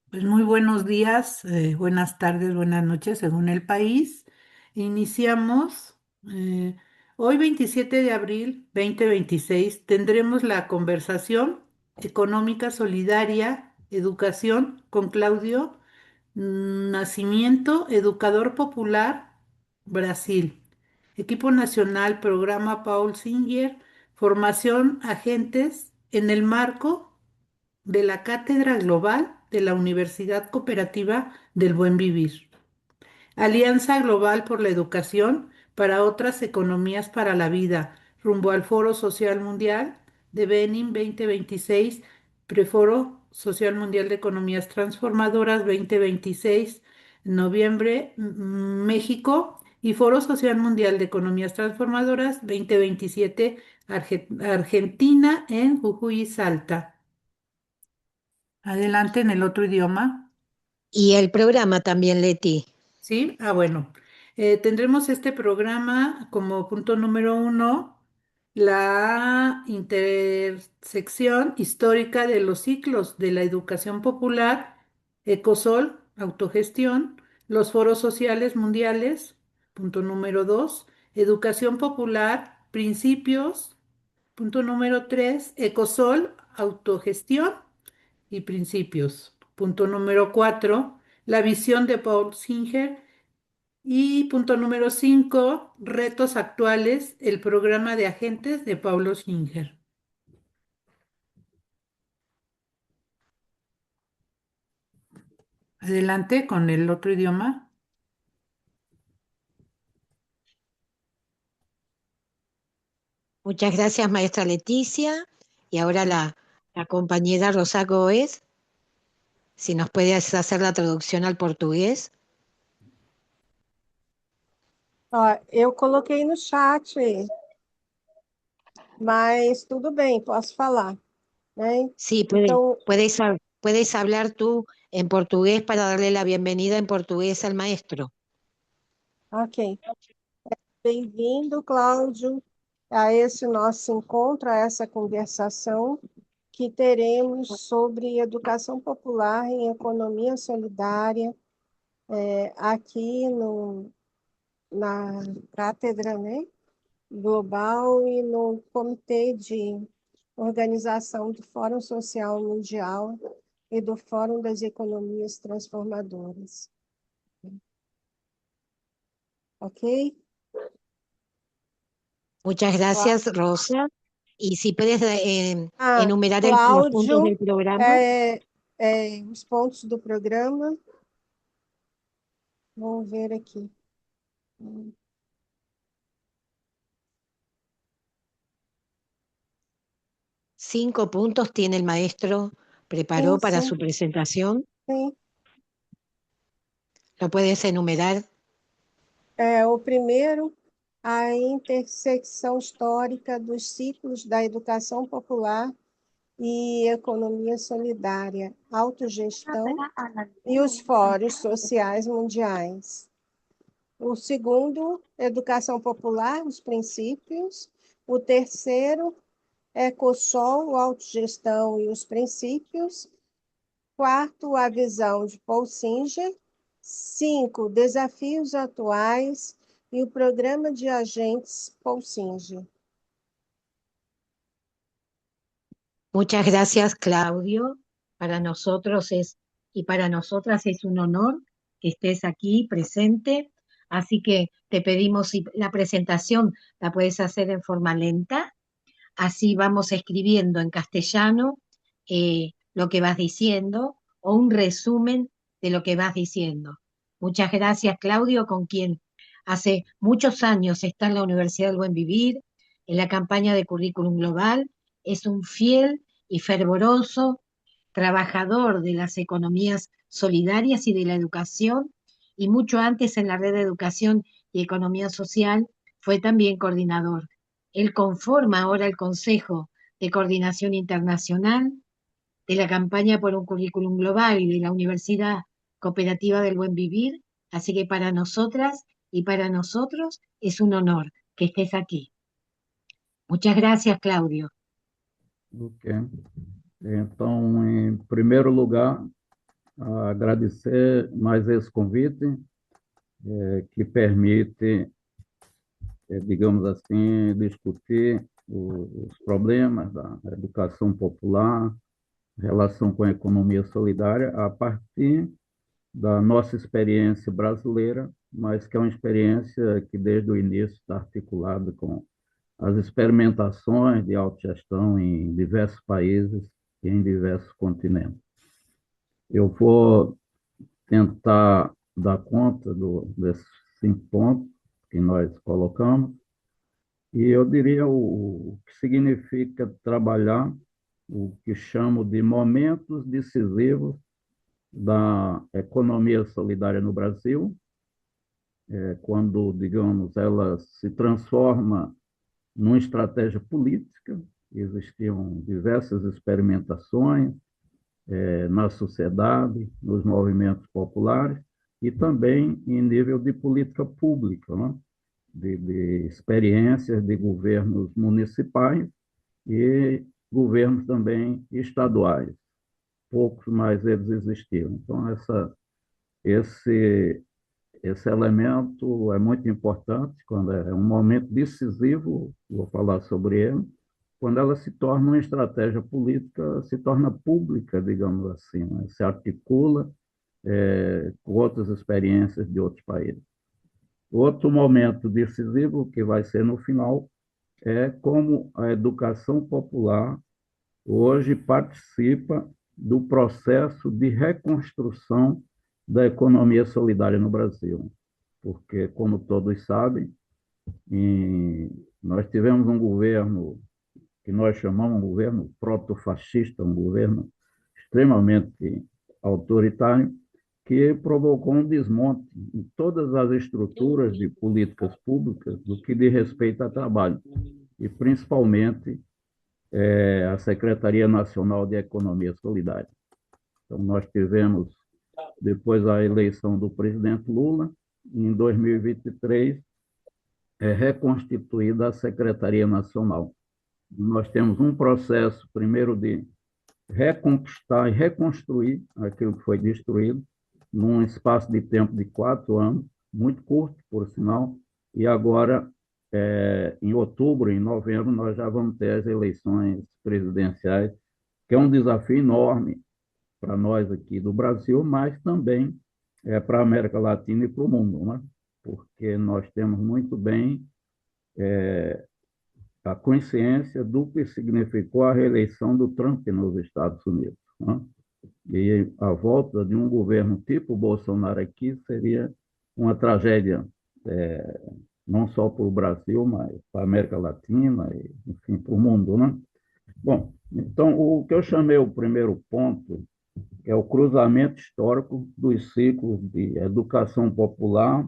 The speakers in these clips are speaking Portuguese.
Pues muy buenos días, buenas tardes, buenas noches, según el país. Iniciamos hoy 27 de abril 2026. Tendremos la conversación económica solidaria, educación con Claudio Nacimiento, educador popular, Brasil. Equipo nacional, programa Paul Singer, formación agentes en el marco de la Cátedra Global de la Universidad Cooperativa del Buen Vivir. Alianza Global por la Educación para otras economías para la vida, rumbo al Foro Social Mundial de Benin 2026, Preforo Social Mundial de Economías Transformadoras 2026, noviembre, México, y Foro Social Mundial de Economías Transformadoras 2027, Argentina en Jujuy y Salta. Adelante en el otro idioma. Y el programa también, Leti. ¿Sí? Bueno. Tendremos este programa como punto número uno, la intersección histórica de los ciclos de la educación popular, Ecosol, autogestión, los foros sociales mundiales, punto número dos, educación popular, principios, punto número tres, Ecosol, autogestión y principios. Punto número cuatro, la visión de Paul Singer. Y punto número cinco, retos actuales, el programa de agentes de Paulo Singer. Adelante con el otro idioma. Muchas gracias, maestra Leticia. Y ahora la compañera Rosa Goes, si nos puede hacer la traducción al portugués. Ó, eu coloquei no chat, mas tudo bem, posso falar, né? Sí, Então, puedes hablar tú en portugués para darle la bienvenida en portugués al maestro. ok. Bem-vindo, Cláudio, a esse nosso encontro, a essa conversação que teremos sobre educação popular em economia solidária, aqui na cátedra, né, global e no Comitê de Organização do Fórum Social Mundial e do Fórum das Economias Transformadoras. Ok? Muchas gracias, Rosa. Y si puedes enumerar los puntos Cláudio, del programa. os pontos do programa. Vamos ver aqui. 5 puntos tiene el maestro, preparó Sim, para sim, su presentación. sim. ¿Lo puedes enumerar? O primeiro, a intersecção histórica dos ciclos da educação popular e economia solidária, autogestão e os fóruns sociais mundiais. O segundo, educação popular, os princípios. O terceiro, Ecosol, autogestão e os princípios. Quarto, a visão de Paul Singer. 5, desafios atuais e o programa de agentes Paul Singer. Muchas gracias, Claudio. Para nosotros y para nosotras es un honor que estés aquí presente. Así que te pedimos si la presentación la puedes hacer en forma lenta. Así vamos escribiendo en castellano lo que vas diciendo o un resumen de lo que vas diciendo. Muchas gracias, Claudio, con quien hace muchos años está en la Universidad del Buen Vivir, en la campaña de Currículum Global. Es un fiel y fervoroso trabajador de las economías solidarias y de la educación, y mucho antes en la Red de Educación y Economía Social fue también coordinador. Él conforma ahora el Consejo de Coordinación Internacional de la campaña por un currículum global y de la Universidad Cooperativa del Buen Vivir, así que para nosotras y para nosotros es un honor que estés aquí. Muchas gracias, Claudio. Okay. Então, em primeiro lugar, agradecer mais esse convite, que permite, digamos assim, discutir os problemas da educação popular, relação com a economia solidária, a partir da nossa experiência brasileira, mas que é uma experiência que desde o início está articulada com as experimentações de autogestão em diversos países e em diversos continentes. Eu vou tentar dar conta desses 5 pontos que nós colocamos, e eu diria o que significa trabalhar o que chamo de momentos decisivos da economia solidária no Brasil, quando, digamos, ela se transforma numa estratégia política. Existiam diversas experimentações na sociedade, nos movimentos populares, e também em nível de política pública, né? de experiências de governos municipais e governos também estaduais. Poucos, mas eles existiam. Então, esse, esse elemento é muito importante, quando é um momento decisivo, vou falar sobre ele, quando ela se torna uma estratégia política, se torna pública, digamos assim, né? Se articula com outras experiências de outros países. Outro momento decisivo, que vai ser no final, é como a educação popular hoje participa do processo de reconstrução da economia solidária no Brasil. Porque, como todos sabem, nós tivemos um governo que nós chamamos de um governo proto-fascista, um governo extremamente autoritário, que provocou um desmonte em todas as estruturas de políticas públicas do que diz respeito a trabalho, e principalmente a Secretaria Nacional de Economia Solidária. Então, nós tivemos, depois da eleição do presidente Lula, em 2023, reconstituída a Secretaria Nacional. Nós temos um processo, primeiro, de reconquistar e reconstruir aquilo que foi destruído, num espaço de tempo de 4 anos, muito curto, por sinal, e agora, em outubro, em novembro, nós já vamos ter as eleições presidenciais, que é um desafio enorme para nós aqui do Brasil, mas também para a América Latina e para o mundo, né? Porque nós temos muito bem a consciência do que significou a reeleição do Trump nos Estados Unidos, né? E a volta de um governo tipo Bolsonaro aqui seria uma tragédia, não só para o Brasil, mas para a América Latina e, enfim, para o mundo, né? Bom, então, o que eu chamei o primeiro ponto é o cruzamento histórico dos ciclos de educação popular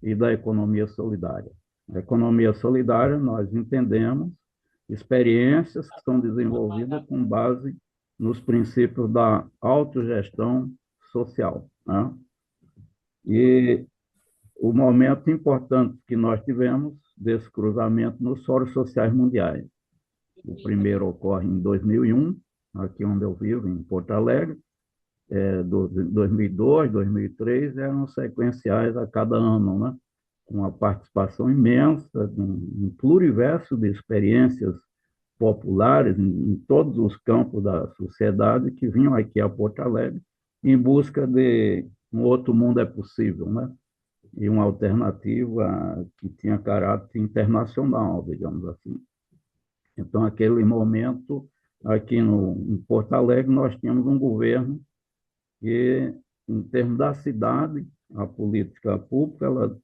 e da economia solidária. A economia solidária, nós entendemos experiências que são desenvolvidas com base nos princípios da autogestão social, né? E o momento importante que nós tivemos desse cruzamento nos fóruns sociais mundiais. O primeiro ocorre em 2001, aqui onde eu vivo, em Porto Alegre. 2002, 2003, eram sequenciais a cada ano, né? Com uma participação imensa, um pluriverso de experiências populares em todos os campos da sociedade que vinham aqui a Porto Alegre em busca de um outro mundo é possível, né? E uma alternativa que tinha caráter internacional, digamos assim. Então, naquele momento, aqui em Porto Alegre, nós tínhamos um governo que, em termos da cidade, a política pública, ela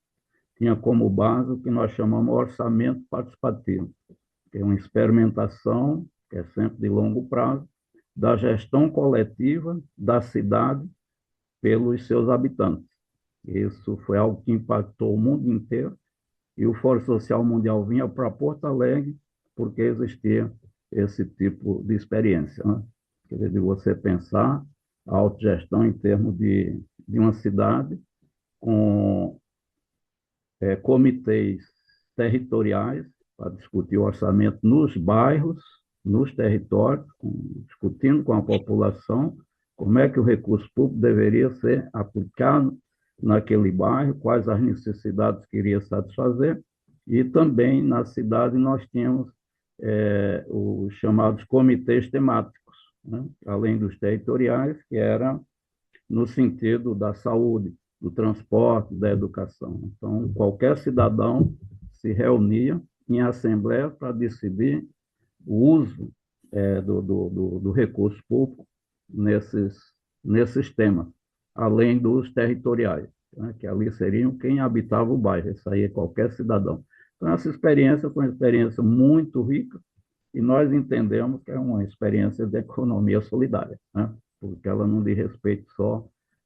tinha como base o que nós chamamos de orçamento participativo, que é uma experimentação, que é sempre de longo prazo, da gestão coletiva da cidade pelos seus habitantes. Isso foi algo que impactou o mundo inteiro, e o Fórum Social Mundial vinha para Porto Alegre porque existia esse tipo de experiência, né? Quer dizer, de você pensar a autogestão em termos de uma cidade com comitês territoriais para discutir o orçamento nos bairros, nos territórios, discutindo com a população como é que o recurso público deveria ser aplicado naquele bairro, quais as necessidades que iria satisfazer, e também na cidade nós tínhamos os chamados comitês temáticos, né? Além dos territoriais, que eram no sentido da saúde, do transporte, da educação. Então, qualquer cidadão se reunia em assembleia para decidir o uso do recurso público nesses temas, além dos territoriais, né, que ali seriam quem habitava o bairro, isso aí é qualquer cidadão. Então, essa experiência foi uma experiência muito rica e nós entendemos que é uma experiência de economia solidária, né, porque ela não diz respeito só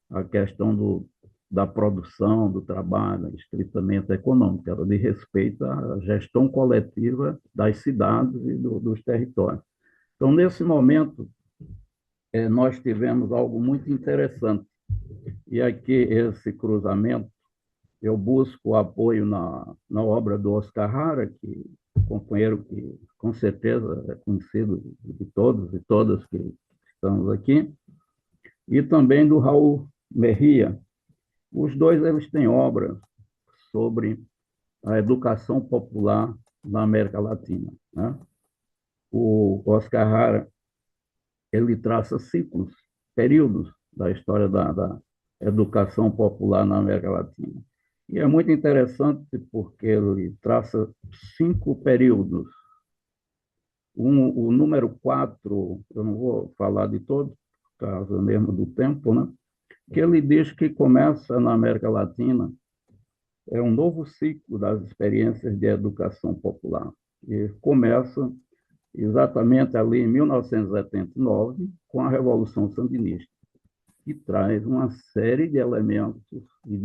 à questão da produção, do trabalho, estritamente econômico, ela diz respeito à gestão coletiva das cidades e dos territórios. Então, nesse momento, nós tivemos algo muito interessante. E aqui, esse cruzamento, eu busco o apoio na obra do Oscar Hara, que companheiro que, com certeza, é conhecido de todos e todas que estamos aqui, e também do Raul Merria. Os dois eles têm obras sobre a educação popular na América Latina, né? O Oscar Hara ele traça ciclos, períodos da história da educação popular na América Latina. E é muito interessante porque ele traça 5 períodos. O número 4, eu não vou falar de todos, por causa mesmo do tempo, né? Que ele diz que começa na América Latina um novo ciclo das experiências de educação popular. E começa exatamente ali em 1979, com a Revolução Sandinista, que traz uma série de elementos e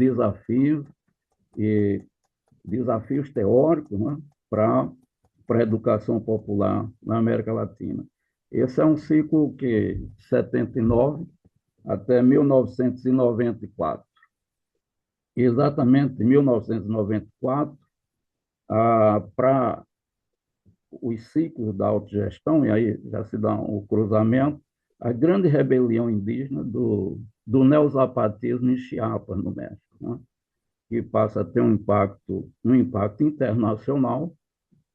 desafios teóricos, né, para a educação popular na América Latina. Esse é um ciclo que, de 79 até 1994. Exatamente em 1994, para os ciclos da autogestão, e aí já se dá o cruzamento, a grande rebelião indígena do neozapatismo em Chiapas, no México, né? Que passa a ter um impacto internacional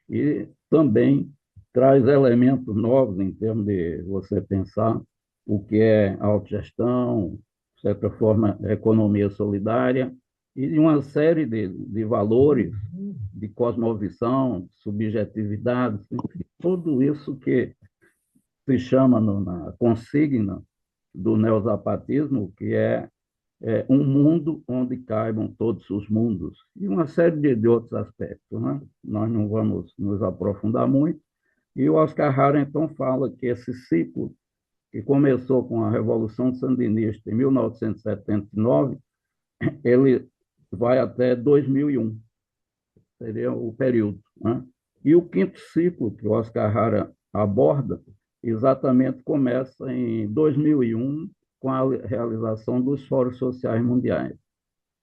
e também traz elementos novos em termos de você pensar o que é autogestão, de certa forma, economia solidária, e de uma série de valores, de cosmovisão, subjetividade, enfim, tudo isso que se chama na consigna do neozapatismo, que é um mundo onde caibam todos os mundos, e uma série de outros aspectos, né? Nós não vamos nos aprofundar muito, e o Oscar Hara, então, fala que esse ciclo, que começou com a Revolução Sandinista em 1979, ele vai até 2001, seria o período, né? E o quinto ciclo que o Oscar Hara aborda, exatamente começa em 2001, com a realização dos Fóruns Sociais Mundiais.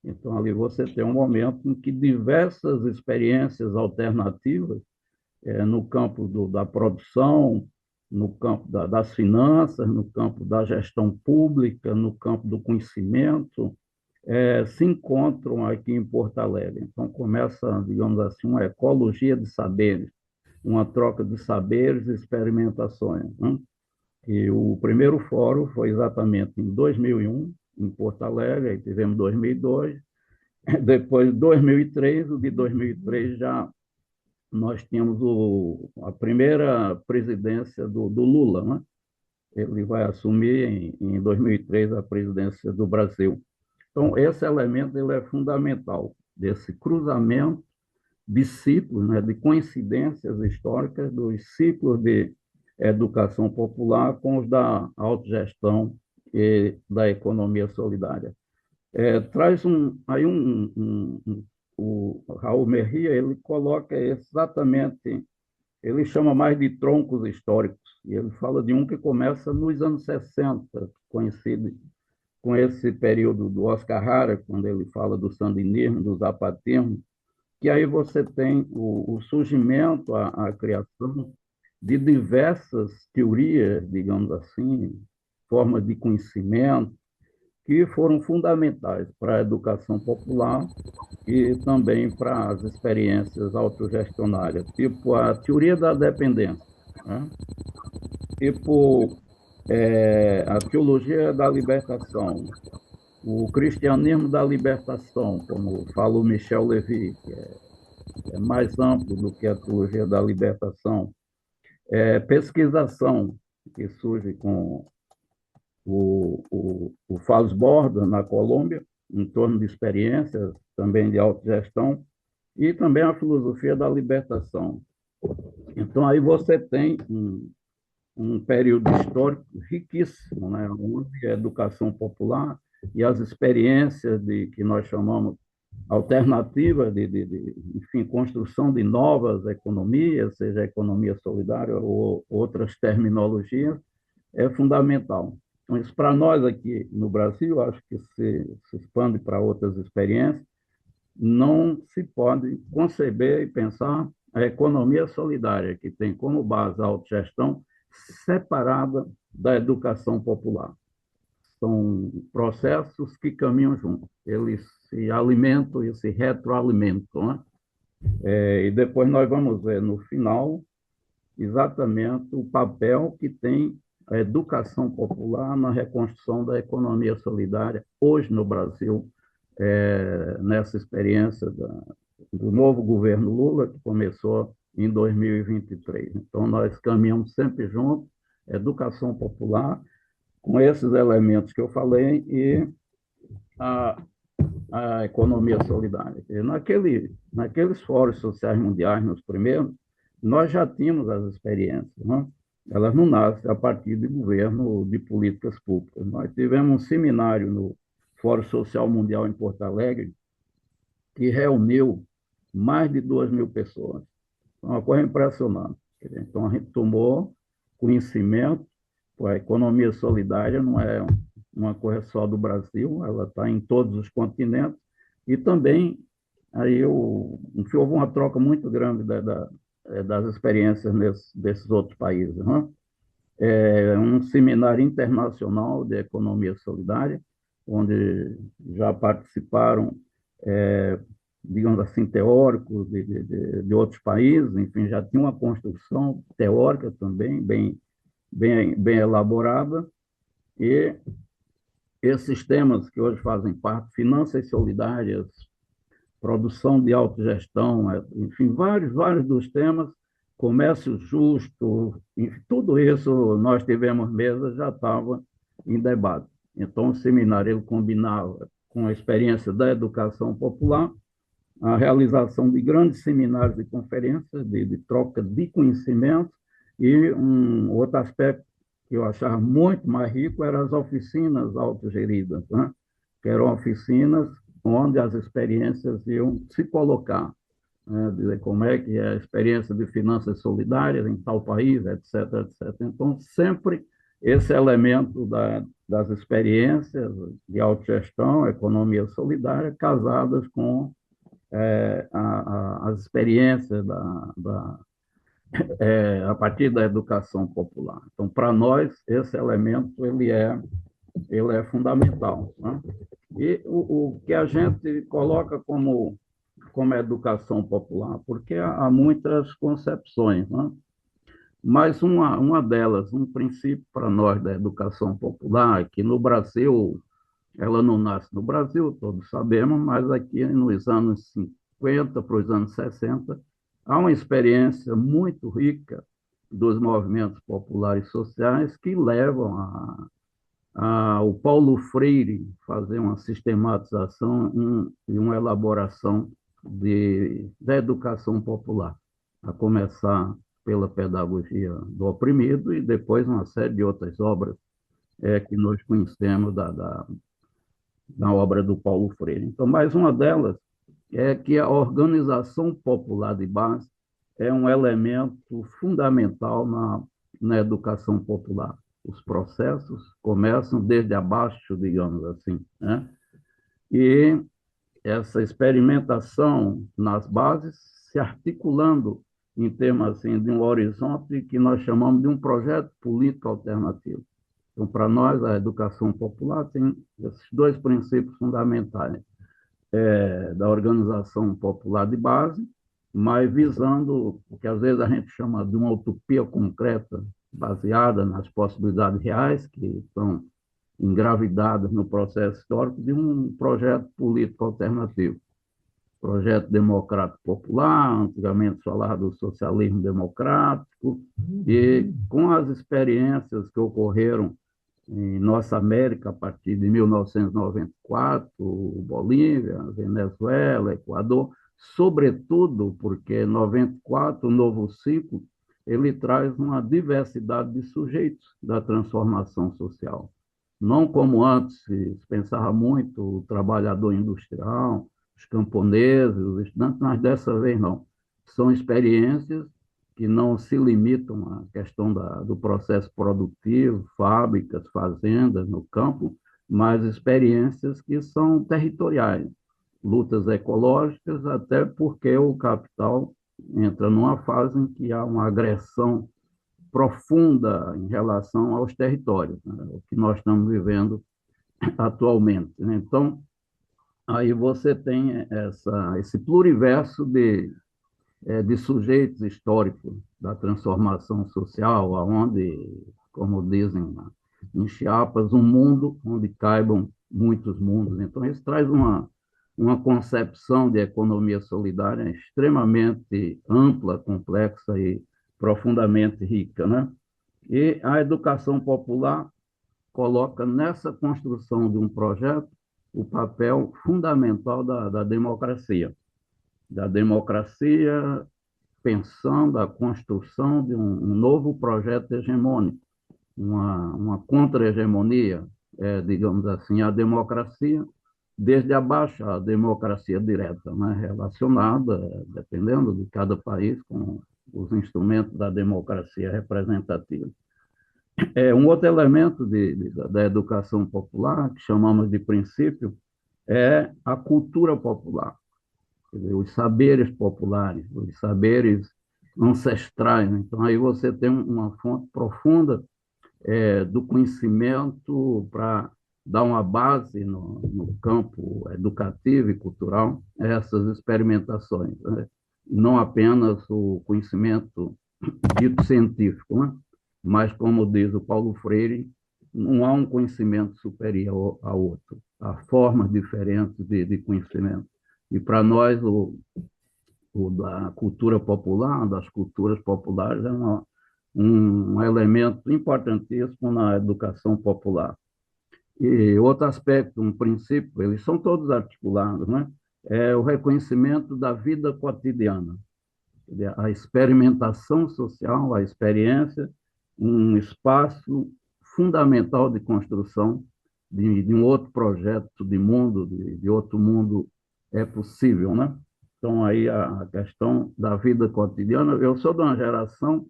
Então, ali você tem um momento em que diversas experiências alternativas, no campo da produção, no campo das finanças, no campo da gestão pública, no campo do conhecimento, se encontram aqui em Porto Alegre. Então, começa, digamos assim, uma ecologia de saberes, uma troca de saberes e experimentações, né? E o primeiro fórum foi exatamente em 2001, em Porto Alegre, aí tivemos 2002, depois 2003, o de 2003 já nós tínhamos a primeira presidência do Lula, né? Ele vai assumir em 2003 a presidência do Brasil. Então, esse elemento ele é fundamental, desse cruzamento de ciclos, né, de coincidências históricas dos ciclos de educação popular com os da autogestão e da economia solidária. Traz o Raul Merria, ele coloca exatamente, ele chama mais de troncos históricos, e ele fala de um que começa nos anos 60, conhecido com esse período do Oscar Hara, quando ele fala do sandinismo, do zapatismo, que aí você tem o surgimento, a criação de diversas teorias, digamos assim, formas de conhecimento, que foram fundamentais para a educação popular e também para as experiências autogestionárias, tipo a teoria da dependência, né? Tipo a teologia da libertação, o cristianismo da libertação, como fala o Michel Levy, que é mais amplo do que a teologia da libertação, pesquisação, que surge com o Fals Borda, na Colômbia, em torno de experiências também de autogestão, e também a filosofia da libertação. Então, aí você tem um período histórico riquíssimo, né, onde a educação popular e as experiências que nós chamamos alternativas enfim, construção de novas economias, seja a economia solidária ou outras terminologias, é fundamental. Então, isso para nós aqui no Brasil, acho que se expande para outras experiências, não se pode conceber e pensar a economia solidária, que tem como base a autogestão, separada da educação popular. São processos que caminham juntos, eles se alimentam e se retroalimentam, né? E depois nós vamos ver no final exatamente o papel que tem a educação popular na reconstrução da economia solidária hoje no Brasil, nessa experiência do novo governo Lula, que começou em 2023. Então, nós caminhamos sempre juntos, educação popular, com esses elementos que eu falei, e a, a economia solidária. Naqueles fóruns sociais mundiais, nos primeiros, nós já tínhamos as experiências, né? Elas não nascem a partir de governo, de políticas públicas. Nós tivemos um seminário no Fórum Social Mundial em Porto Alegre, que reuniu mais de 2.000 pessoas. Uma coisa impressionante. Então, a gente tomou conhecimento, a economia solidária não é uma coisa só do Brasil, ela está em todos os continentes, e também aí houve uma troca muito grande das experiências desses outros países, né? Um seminário internacional de economia solidária, onde já participaram, digamos assim, teóricos de outros países, enfim, já tinha uma construção teórica também bem elaborada, e esses temas que hoje fazem parte, finanças solidárias, produção de autogestão, enfim, vários dos temas, comércio justo, enfim, tudo isso nós tivemos mesa, já estava em debate. Então, o seminário ele combinava com a experiência da educação popular, a realização de grandes seminários e conferências de troca de conhecimento, e um outro aspecto que eu achava muito mais rico eram as oficinas autogeridas, né? Que eram oficinas onde as experiências iam se colocar, né? Dizer como é que é a experiência de finanças solidárias em tal país, etc, etc. Então, sempre esse elemento das experiências de autogestão, economia solidária, casadas com as experiências a partir da educação popular. Então, para nós, esse elemento ele é fundamental, né? E o que a gente coloca como educação popular, porque há muitas concepções, né? Mas uma delas, um princípio para nós da educação popular, que no Brasil, ela não nasce no Brasil, todos sabemos, mas aqui nos anos 50 para os anos 60, há uma experiência muito rica dos movimentos populares sociais que levam o Paulo Freire fazer uma sistematização e uma elaboração da educação popular, a começar pela pedagogia do oprimido e depois uma série de outras obras que nós conhecemos da obra do Paulo Freire. Então, mais uma delas é que a organização popular de base é um elemento fundamental na educação popular. Os processos começam desde abaixo, digamos assim, né? E essa experimentação nas bases se articulando em termos assim, de um horizonte que nós chamamos de um projeto político alternativo. Então, para nós, a educação popular tem esses dois princípios fundamentais, da organização popular de base, mas visando o que às vezes a gente chama de uma utopia concreta, baseada nas possibilidades reais que estão engravidadas no processo histórico, de um projeto político alternativo. Projeto democrático popular, antigamente falava do socialismo democrático, e com as experiências que ocorreram em nossa América a partir de 1994, Bolívia, Venezuela, Equador, sobretudo porque 94, o novo ciclo, ele traz uma diversidade de sujeitos da transformação social. Não como antes se pensava muito o trabalhador industrial, os camponeses, os estudantes, mas dessa vez não. São experiências que não se limitam à questão do processo produtivo, fábricas, fazendas no campo, mas experiências que são territoriais, lutas ecológicas, até porque o capital entra numa fase em que há uma agressão profunda em relação aos territórios, né? O que nós estamos vivendo atualmente, né? Então, aí você tem esse pluriverso de sujeitos históricos da transformação social, aonde, como dizem em Chiapas, um mundo onde caibam muitos mundos. Então, isso traz uma concepção de economia solidária extremamente ampla, complexa e profundamente rica, né? E a educação popular coloca nessa construção de um projeto o papel fundamental da democracia pensando a construção de um novo projeto hegemônico, uma contra-hegemonia, digamos assim, a democracia, desde abaixo, a democracia direta, né, relacionada, dependendo de cada país, com os instrumentos da democracia representativa. Um outro elemento da educação popular, que chamamos de princípio, é a cultura popular. Quer dizer, os saberes populares, os saberes ancestrais. Então, aí você tem uma fonte profunda do conhecimento para dar uma base no campo educativo e cultural a essas experimentações, né? Não apenas o conhecimento dito científico, né? Mas, como diz o Paulo Freire, não há um conhecimento superior ao outro, há formas diferentes de conhecimento. E para nós, o da cultura popular, das culturas populares, é um elemento importantíssimo na educação popular. E outro aspecto, um princípio, eles são todos articulados, né? É o reconhecimento da vida cotidiana, a experimentação social, a experiência, um espaço fundamental de construção de um outro projeto de mundo, de outro mundo é possível, né? Então, aí a questão da vida cotidiana, eu sou de uma geração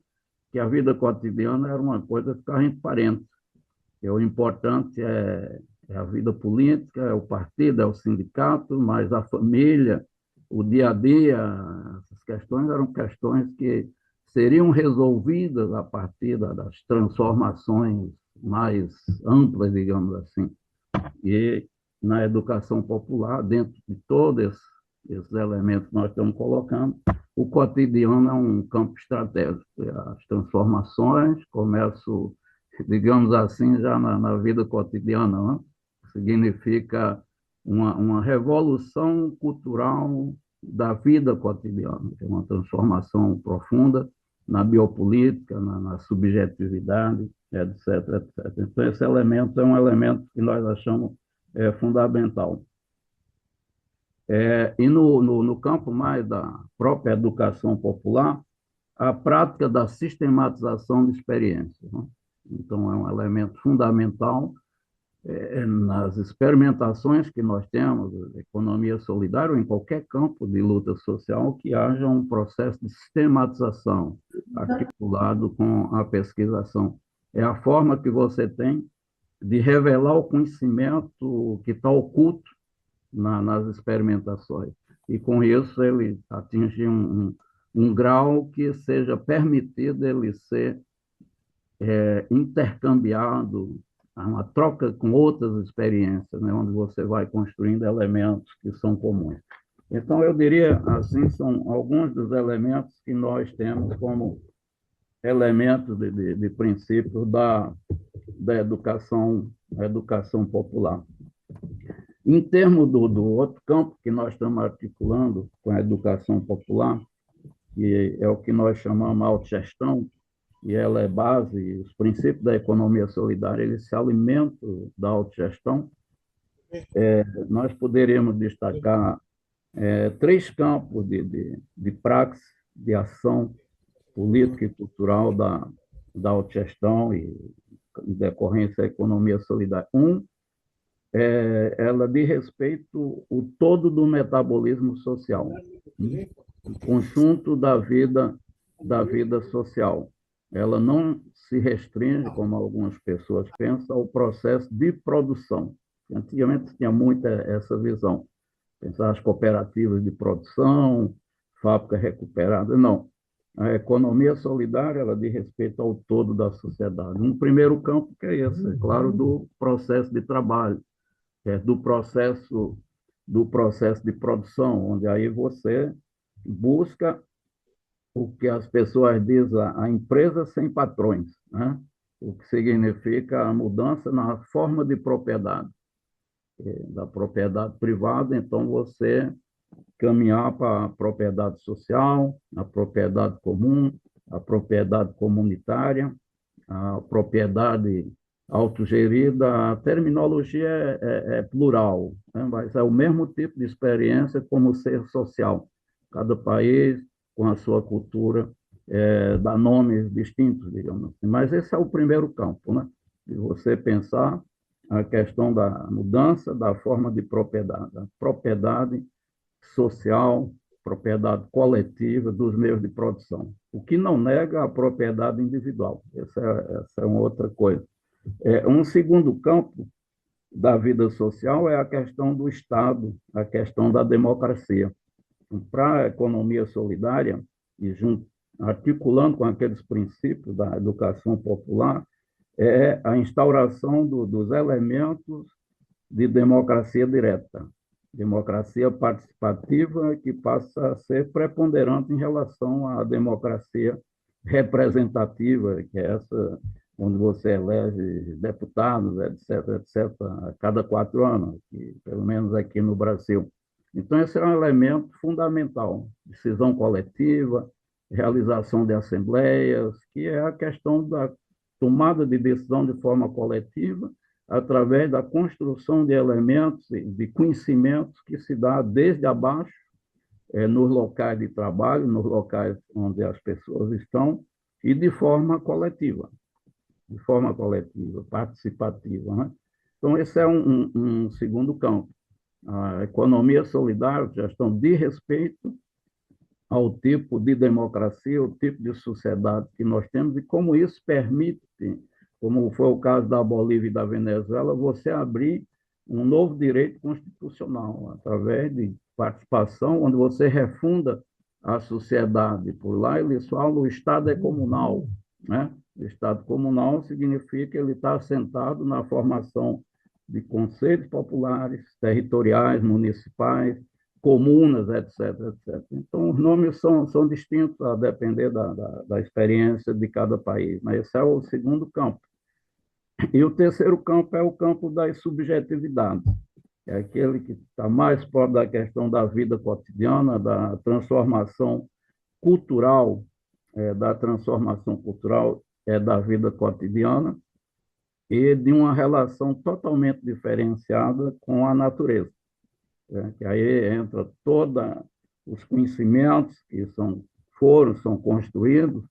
que a vida cotidiana era uma coisa que ficava entre parênteses. O importante é a vida política, é o partido, é o sindicato, mas a família, o dia a dia, essas questões eram questões que seriam resolvidas a partir das transformações mais amplas, digamos assim. E na educação popular, dentro de todos esses elementos que nós estamos colocando, o cotidiano é um campo estratégico. As transformações começam, digamos assim, já na vida cotidiana, né? Significa uma revolução cultural da vida cotidiana, é uma transformação profunda na biopolítica, na subjetividade, etc, etc. Então, esse elemento é um elemento que nós achamos fundamental. E no campo mais da própria educação popular, a prática da sistematização de experiências, né? Então, é um elemento fundamental nas experimentações que nós temos, economia solidária, ou em qualquer campo de luta social, que haja um processo de sistematização articulado com a pesquisação. É a forma que você tem de revelar o conhecimento que está oculto, nas experimentações. E, com isso, ele atinge um um grau que seja permitido ele ser intercambiado, uma troca com outras experiências, né, onde você vai construindo elementos que são comuns. Então, eu diria, assim, são alguns dos elementos que nós temos como elementos de princípio da educação popular. Em termos do outro campo que nós estamos articulando com a educação popular, que é o que nós chamamos de autogestão, e ela é base, os princípios da economia solidária, eles se alimentam da autogestão. Nós poderíamos destacar três campos de praxe, de ação política e cultural da autogestão e em decorrência da economia solidária. Ela diz respeito ao todo do metabolismo social, o conjunto da vida social. Ela não se restringe, como algumas pessoas pensam, ao processo de produção. Antigamente tinha muita essa visão. Pensar as cooperativas de produção, fábrica recuperada. Não. A economia solidária, ela diz respeito ao todo da sociedade. Um primeiro campo que é esse, é claro, do processo de trabalho, do processo de produção, onde aí você busca o que as pessoas dizem, a empresa sem patrões, né? O que significa a mudança na forma de propriedade, da propriedade privada, então você caminhar para a propriedade social, a propriedade comum, a propriedade comunitária, a propriedade autogerida. A terminologia é plural, né? Mas é o mesmo tipo de experiência como ser social. Cada país, com a sua cultura, dá nomes distintos, digamos assim. Mas esse é o primeiro campo, né? De você pensar a questão da mudança da forma de propriedade, a propriedade social, propriedade coletiva dos meios de produção, o que não nega a propriedade individual. Essa é uma outra coisa. Um segundo campo da vida social é a questão do Estado, a questão da democracia. Para a economia solidária, e articulando com aqueles princípios da educação popular, é a instauração dos elementos de democracia direta, democracia participativa, que passa a ser preponderante em relação à democracia representativa, que é essa onde você elege deputados, etc., etc., a cada 4 anos, pelo menos aqui no Brasil. Então, esse é um elemento fundamental, decisão coletiva, realização de assembleias, que é a questão da tomada de decisão de forma coletiva, através da construção de elementos, de conhecimentos que se dá desde abaixo, nos locais de trabalho, nos locais onde as pessoas estão, e de forma coletiva, participativa, né? Então, esse é um segundo campo. A economia solidária, gestão de respeito ao tipo de democracia, ao tipo de sociedade que nós temos e como isso permite, como foi o caso da Bolívia e da Venezuela, você abrir um novo direito constitucional através de participação, onde você refunda a sociedade. Por lá eles falam o Estado é comunal, né? O Estado comunal significa que ele está assentado na formação de conselhos populares, territoriais, municipais, comunas, etc., etc. Então, os nomes são distintos a depender da experiência de cada país, mas esse é o segundo campo. E o terceiro campo é o campo das subjetividades, é aquele que está mais próximo da questão da vida cotidiana, da transformação cultural, da vida cotidiana, e de uma relação totalmente diferenciada com a natureza. Que aí entra todos os conhecimentos que são construídos,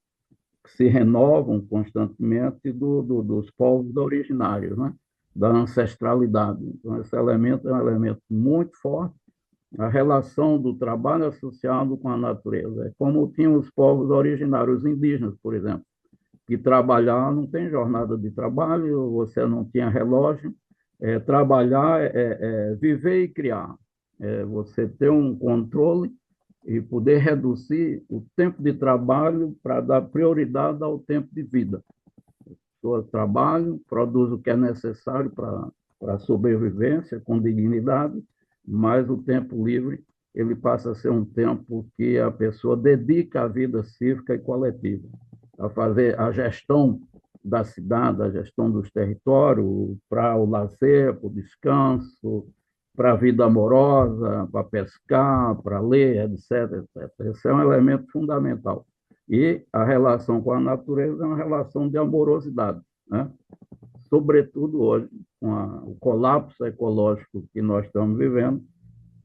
que se renovam constantemente dos povos originários, né? Da ancestralidade. Então, esse elemento é um elemento muito forte, a relação do trabalho associado com a natureza. É como tinham os povos originários, os indígenas, por exemplo, que trabalhar não tem jornada de trabalho, você não tinha relógio, trabalhar viver e criar. Você ter um controle e poder reduzir o tempo de trabalho para dar prioridade ao tempo de vida. Pessoas trabalham, produzem o que é necessário para a sobrevivência com dignidade, mas o tempo livre ele passa a ser um tempo que a pessoa dedica à vida cívica e coletiva, a fazer a gestão da cidade, a gestão dos territórios, para o lazer, para o descanso, para a vida amorosa, para pescar, para ler, etc, etc. Esse é um elemento fundamental. E a relação com a natureza é uma relação de amorosidade, né? Sobretudo hoje, com o colapso ecológico que nós estamos vivendo,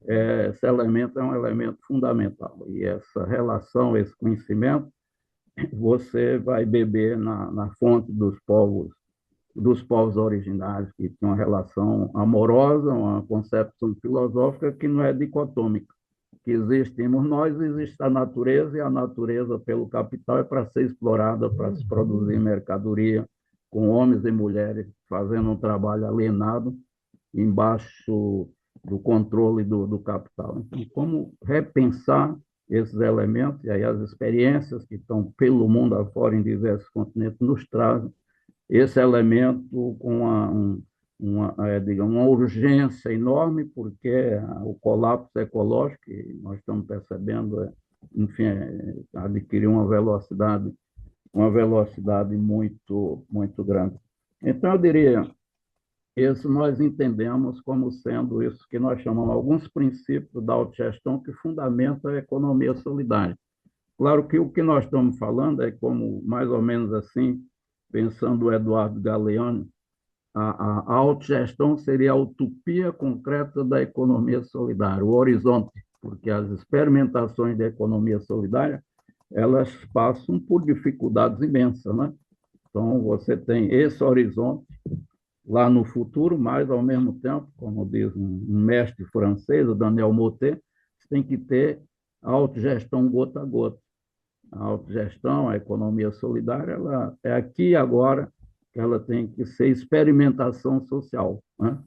esse elemento é um elemento fundamental. E essa relação, esse conhecimento, você vai beber na fonte dos povos originários, que tem uma relação amorosa, uma concepção filosófica que não é dicotômica, que existimos nós, existe a natureza, e a natureza, pelo capital, é para ser explorada, para se produzir mercadoria, com homens e mulheres fazendo um trabalho alienado, embaixo do controle do capital. Então, como repensar esses elementos, e aí as experiências que estão pelo mundo afora, em diversos continentes, nos trazem esse elemento com digamos, uma urgência enorme, porque o colapso ecológico, que nós estamos percebendo, enfim, adquiriu uma velocidade muito, muito grande. Então, eu diria, isso nós entendemos como sendo isso que nós chamamos alguns princípios da autogestão que fundamentam a economia solidária. Claro que o que nós estamos falando é como, mais ou menos assim, pensando o Eduardo Galeano, a autogestão seria a utopia concreta da economia solidária, o horizonte, porque as experimentações da economia solidária, elas passam por dificuldades imensas, né? Então, você tem esse horizonte lá no futuro, mas, ao mesmo tempo, como diz um mestre francês, o Daniel Motet, você tem que ter a autogestão gota a gota. A autogestão, a economia solidária, ela é aqui e agora que ela tem que ser experimentação social, né?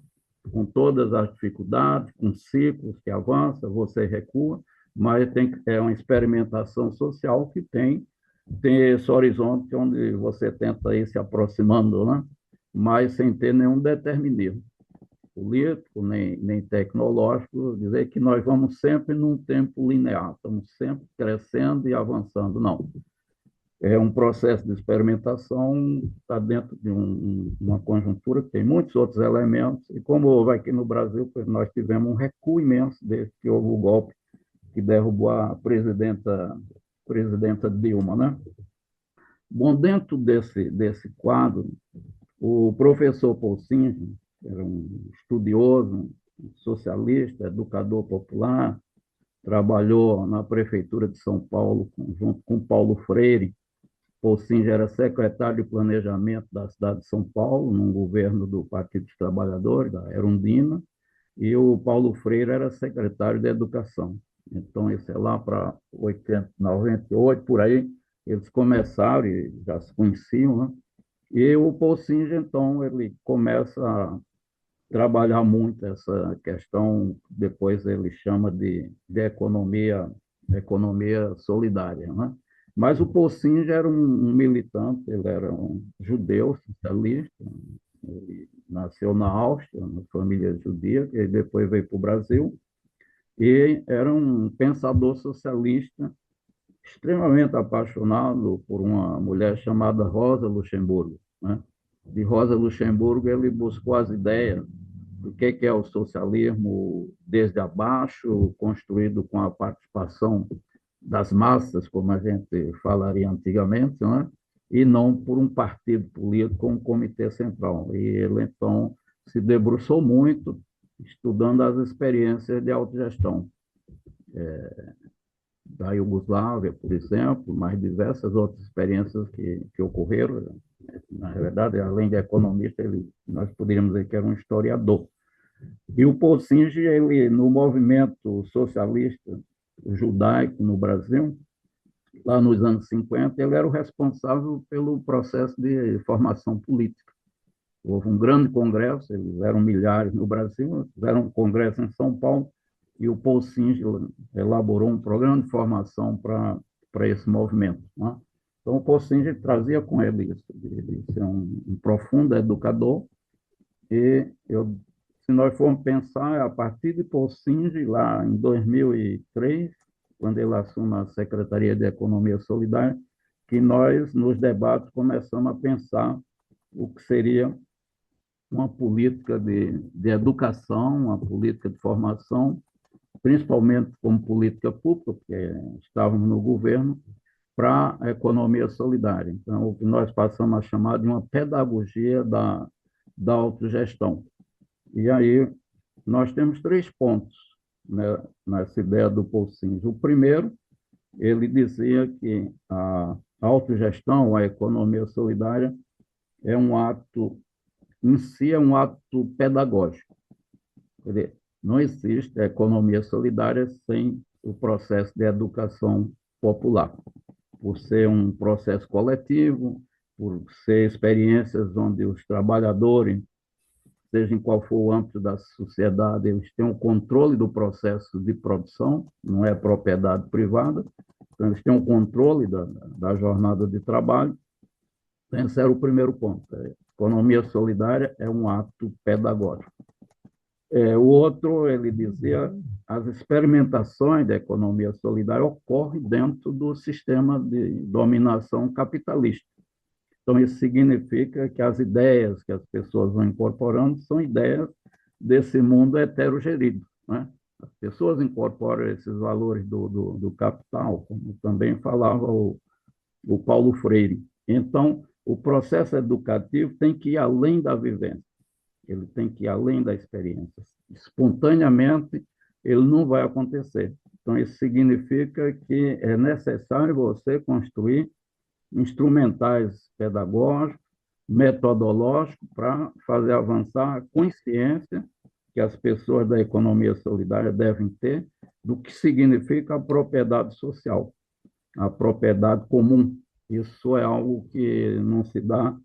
Com todas as dificuldades, com ciclos que avançam, você recua, mas é uma experimentação social que tem esse horizonte onde você tenta ir se aproximando, né? Mas sem ter nenhum determinismo político, nem tecnológico, dizer que nós vamos sempre num tempo linear, estamos sempre crescendo e avançando. Não. É um processo de experimentação, está dentro de uma conjuntura que tem muitos outros elementos, e como houve aqui no Brasil, nós tivemos um recuo imenso desde que houve o golpe que derrubou a presidenta Dilma, né? Bom, dentro desse quadro, o professor Paul Singer, que era um estudioso, um socialista, educador popular, trabalhou na prefeitura de São Paulo junto com Paulo Freire. Paul Singer era secretário de planejamento da cidade de São Paulo, num governo do Partido dos Trabalhadores, da Erundina, e o Paulo Freire era secretário de Educação. Então, isso é lá para 98, por aí, eles começaram e já se conheciam, né? E o Paul Singer, então, ele começa a trabalhar muito essa questão, depois ele chama de economia solidária, né? Mas o Paul Singer era um militante, ele era um judeu socialista, ele nasceu na Áustria, uma família judia, e depois veio para o Brasil, e era um pensador socialista extremamente apaixonado por uma mulher chamada Rosa Luxemburgo, né? De Rosa Luxemburgo, ele buscou as ideias do que é o socialismo desde abaixo, construído com a participação das massas, como a gente falaria antigamente, né? E não por um partido político como um comitê central. E ele, então, se debruçou muito estudando as experiências de autogestão da Iugoslávia, por exemplo, mas diversas outras experiências que ocorreram. Na verdade, além de economista, nós poderíamos dizer que era um historiador. E o Paul Singer, ele, no movimento socialista judaico no Brasil, lá nos anos 50, ele era o responsável pelo processo de formação política. Houve um grande congresso, eles eram milhares no Brasil, fizeram um congresso em São Paulo, e o Paul Singer elaborou um programa de formação para esse movimento, né? Então, o Paul Singer trazia com ele isso, de ser um profundo educador, e se nós formos pensar, a partir de Paul Singer, lá em 2003, quando ele assume a Secretaria de Economia Solidária, que nós, nos debates, começamos a pensar o que seria uma política de educação, uma política de formação, principalmente como política pública, porque estávamos no governo, para a economia solidária. Então, o que nós passamos a chamar de uma pedagogia da autogestão. E aí, nós temos 3 pontos, né, nessa ideia do Paul Singer. O primeiro, ele dizia que a autogestão, a economia solidária, é um ato, em si, é um ato pedagógico. Quer dizer, não existe economia solidária sem o processo de educação popular, por ser um processo coletivo, por ser experiências onde os trabalhadores, seja em qual for o âmbito da sociedade, eles têm o controle do processo de produção, não é propriedade privada, então eles têm o controle da jornada de trabalho. Então, esse era o primeiro ponto. A economia solidária é um ato pedagógico. O outro, ele dizia, as experimentações da economia solidária ocorrem dentro do sistema de dominação capitalista. Então, isso significa que as ideias que as pessoas vão incorporando são ideias desse mundo heterogêneo, né? As pessoas incorporam esses valores do capital, como também falava o Paulo Freire. Então, o processo educativo tem que ir além da vivência, ele tem que ir além da experiência. Espontaneamente, ele não vai acontecer. Então, isso significa que é necessário você construir instrumentais pedagógicos, metodológicos, para fazer avançar a consciência que as pessoas da economia solidária devem ter do que significa a propriedade social, a propriedade comum. Isso é algo que não se dá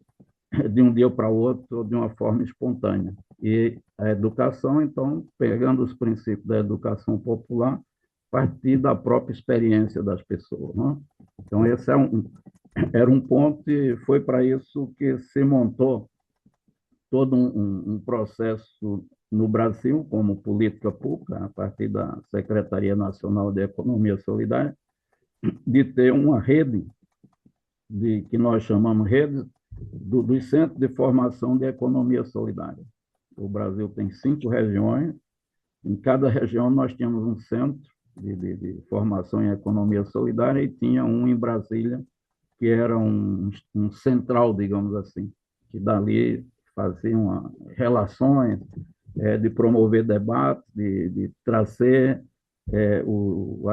de um dia para o outro de uma forma espontânea. E a educação, então, pegando os princípios da educação popular, partir da própria experiência das pessoas, né? Então, esse era um ponto e foi para isso que se montou todo um processo no Brasil, como política pública, a partir da Secretaria Nacional de Economia Solidária, de ter uma rede que nós chamamos rede dos Centros de Formação de Economia Solidária. O Brasil tem 5 regiões, em cada região nós tínhamos um centro de formação em economia solidária e tinha um em Brasília, que era um central, digamos assim, que dali faziam relações, de promover debates, de trazer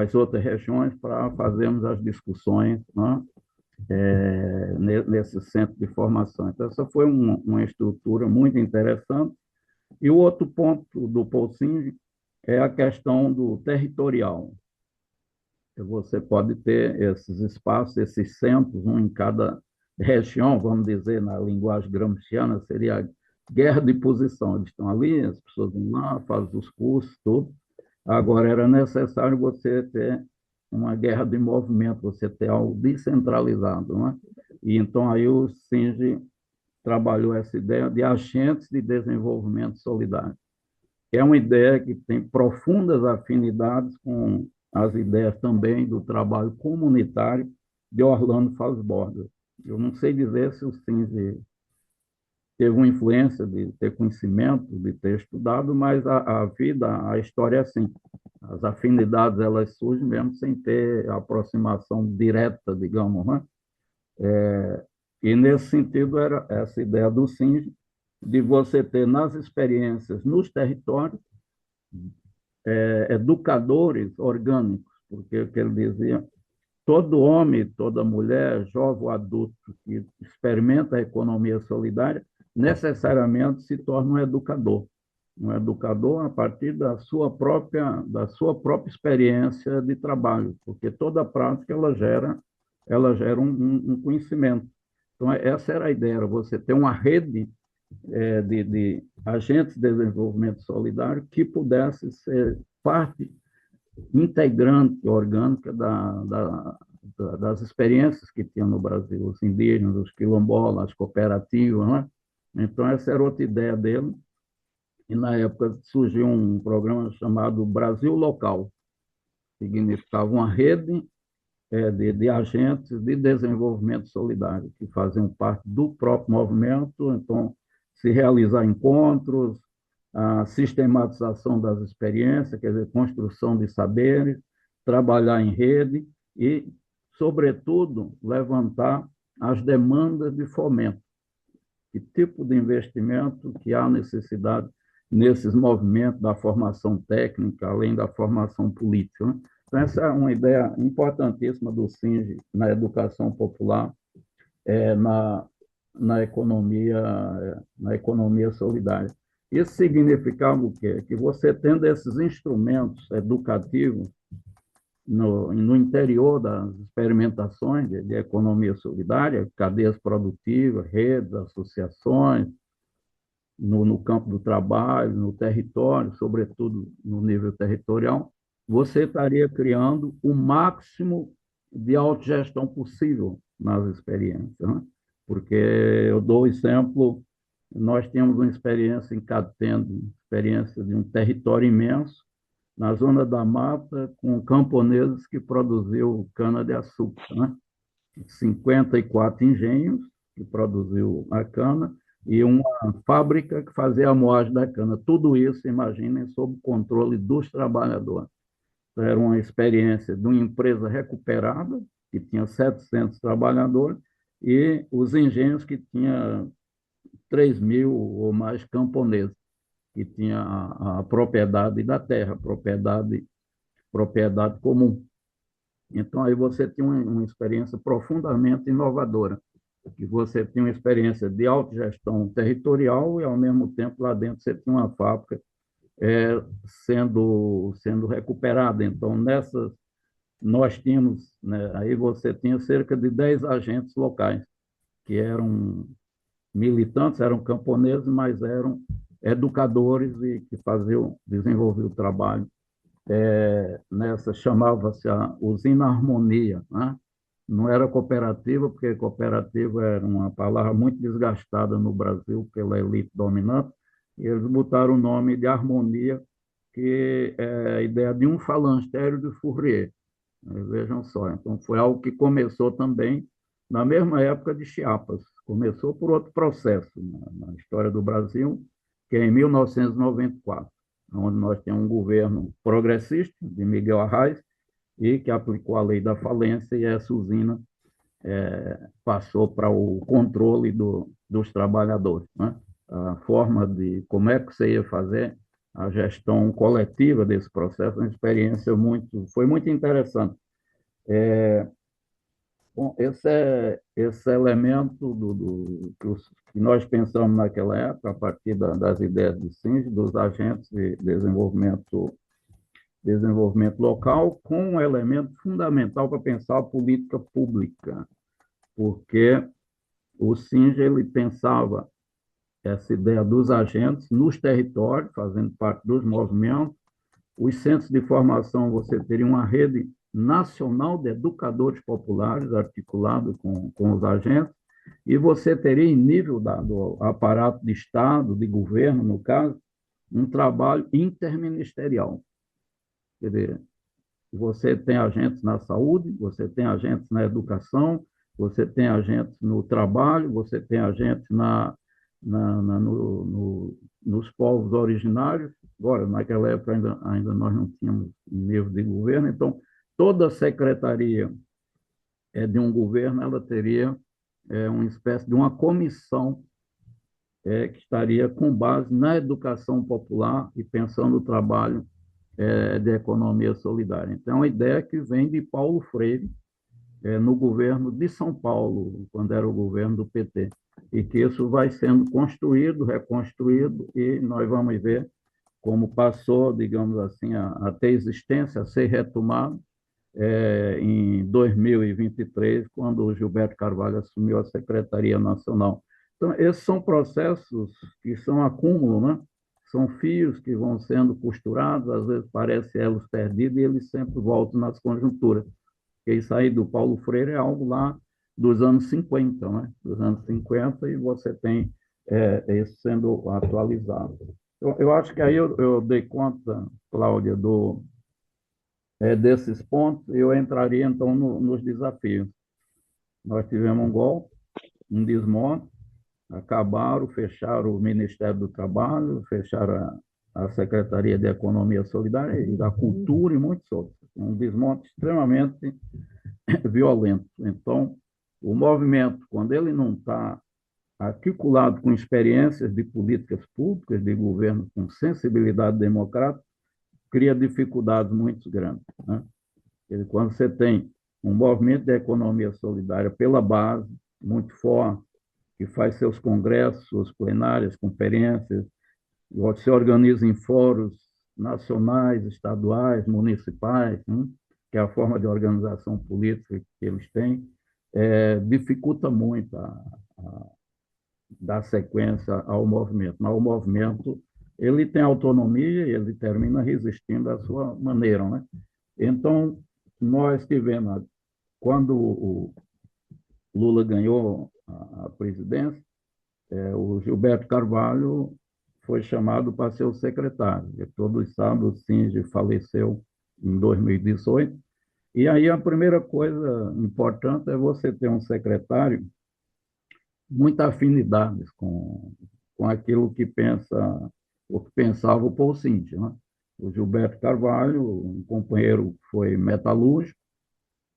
as outras regiões para fazermos as discussões, né, nesse centro de formação. Então, essa foi uma estrutura muito interessante. E o outro ponto do Paul Singer é a questão do territorial. Você pode ter esses espaços, esses centros, um em cada região, vamos dizer, na linguagem gramsciana, seria a guerra de posição. Eles estão ali, as pessoas vão lá, fazem os cursos, tudo. Agora, era necessário você ter uma guerra de movimento, você ter algo descentralizado, né? E então aí o Singer trabalhou essa ideia de agentes de desenvolvimento solidário, que é uma ideia que tem profundas afinidades com as ideias também do trabalho comunitário de Orlando Faz Bordas. Eu não sei dizer se o Singer teve uma influência de ter conhecimento, de ter estudado, mas a vida, a história é assim. As afinidades, elas surgem mesmo sem ter aproximação direta, digamos, né? E, nesse sentido, era essa ideia do Singer de você ter nas experiências, nos territórios, educadores orgânicos, porque o que ele dizia, todo homem, toda mulher, jovem ou adulto que experimenta a economia solidária, necessariamente se torna um educador a partir da sua própria experiência de trabalho, porque toda prática ela gera um conhecimento. Então, essa era a ideia, era você ter uma rede de agentes de desenvolvimento solidário que pudesse ser parte integrante, orgânica das experiências que tinha no Brasil, os indígenas, os quilombolas, as cooperativas, né? Então, essa era outra ideia dele. E, na época, surgiu um programa chamado Brasil Local, significava uma rede de agentes de desenvolvimento solidário, que faziam parte do próprio movimento, então, se realizar encontros, a sistematização das experiências, quer dizer, construção de saberes, trabalhar em rede e, sobretudo, levantar as demandas de fomento. Que tipo de investimento que há necessidade nesses movimentos da formação técnica, além da formação política, né? Então, essa é uma ideia importantíssima do SINGE na educação popular, na, na economia solidária. Isso significava o quê? Que você tendo esses instrumentos educativos no interior das experimentações de economia solidária, cadeias produtivas, redes, associações, no campo do trabalho, no território, sobretudo no nível territorial, você estaria criando o máximo de autogestão possível nas experiências, né? Porque eu dou o exemplo, nós temos uma experiência em Catendo, experiência de um território imenso, na zona da mata, com camponeses que produziu cana-de-açúcar, né? 54 engenhos que produziu a cana e uma fábrica que fazia a moagem da cana. Tudo isso, imaginem, sob o controle dos trabalhadores. Então, era uma experiência de uma empresa recuperada, que tinha 700 trabalhadores, e os engenhos que tinha 3.000 ou mais camponeses, que tinha a propriedade da terra, propriedade comum. Então, aí você tinha uma experiência profundamente inovadora, que você tinha uma experiência de autogestão territorial e, ao mesmo tempo, lá dentro você tinha uma fábrica sendo recuperada. Então, nessas, nós tínhamos, né, aí você tinha cerca de 10 agentes locais, que eram militantes, eram camponeses, mas eram educadores e que desenvolviam o trabalho nessa, chamava-se a Usina Harmonia, né? Não era cooperativa, porque cooperativa era uma palavra muito desgastada no Brasil pela elite dominante, e eles botaram o nome de Harmonia, que é a ideia de um falanstério de Fourier. Vejam só, então foi algo que começou também na mesma época de Chiapas, começou por outro processo na história do Brasil, que é em 1994, onde nós temos um governo progressista, de Miguel Arraes, e que aplicou a lei da falência, e essa usina passou para o controle dos trabalhadores, né? A forma de como é que você ia fazer a gestão coletiva desse processo, uma experiência foi muito interessante. Bom, esse elemento que nós pensamos naquela época, a partir das ideias de SINGE, dos agentes de desenvolvimento local, com um elemento fundamental para pensar a política pública, porque o SINGE ele pensava essa ideia dos agentes nos territórios, fazendo parte dos movimentos. Os centros de formação, você teria uma rede nacional de educadores populares articulado com os agentes, e você teria, em nível do aparato de Estado, de governo, no caso, um trabalho interministerial. Quer dizer, você tem agentes na saúde, você tem agentes na educação, você tem agentes no trabalho, você tem agentes nos povos originários. Agora, naquela época ainda nós não tínhamos nível de governo, então toda secretaria de um governo ela teria uma espécie de uma comissão que estaria com base na educação popular e pensando o trabalho de economia solidária. Então, é uma ideia que vem de Paulo Freire, no governo de São Paulo, quando era o governo do PT, e que isso vai sendo construído, reconstruído, e nós vamos ver como passou, digamos assim, a ter existência, a ser retomado em 2023, quando o Gilberto Carvalho assumiu a Secretaria Nacional. Então, esses são processos que são acúmulo, né? são fios que vão sendo costurados, às vezes parecem elos perdidos, e eles sempre voltam nas conjunturas. Porque isso aí do Paulo Freire é algo lá dos anos 50, né? Dos anos 50, e você tem isso sendo atualizado. Eu acho que aí eu dei conta, Cláudia, desses pontos. Eu entraria, então, nos desafios. Nós tivemos um golpe, um desmonte, acabaram, fecharam o Ministério do Trabalho, fecharam a Secretaria de Economia Solidária e da Cultura e muitos outros. Um desmonte extremamente violento. Então, o movimento, quando ele não está articulado com experiências de políticas públicas, de governo com sensibilidade democrática, cria dificuldades muito grandes, né? Quando você tem um movimento de economia solidária pela base, muito forte, que faz seus congressos, suas plenárias, conferências, se organiza em fóruns nacionais, estaduais, municipais, né? Que é a forma de organização política que eles têm, dificulta muito a dar sequência ao movimento. Mas o movimento ele tem autonomia e ele termina resistindo da sua maneira, né? Então, nós tivemos, quando o Lula ganhou a presidência, o Gilberto Carvalho foi chamado para ser o secretário. E todos sabem, o Singe faleceu em 2018. E aí a primeira coisa importante é você ter um secretário muita afinidades com aquilo que pensa, o que pensava o Paul Singe, né? O Gilberto Carvalho, um companheiro que foi metalúrgico,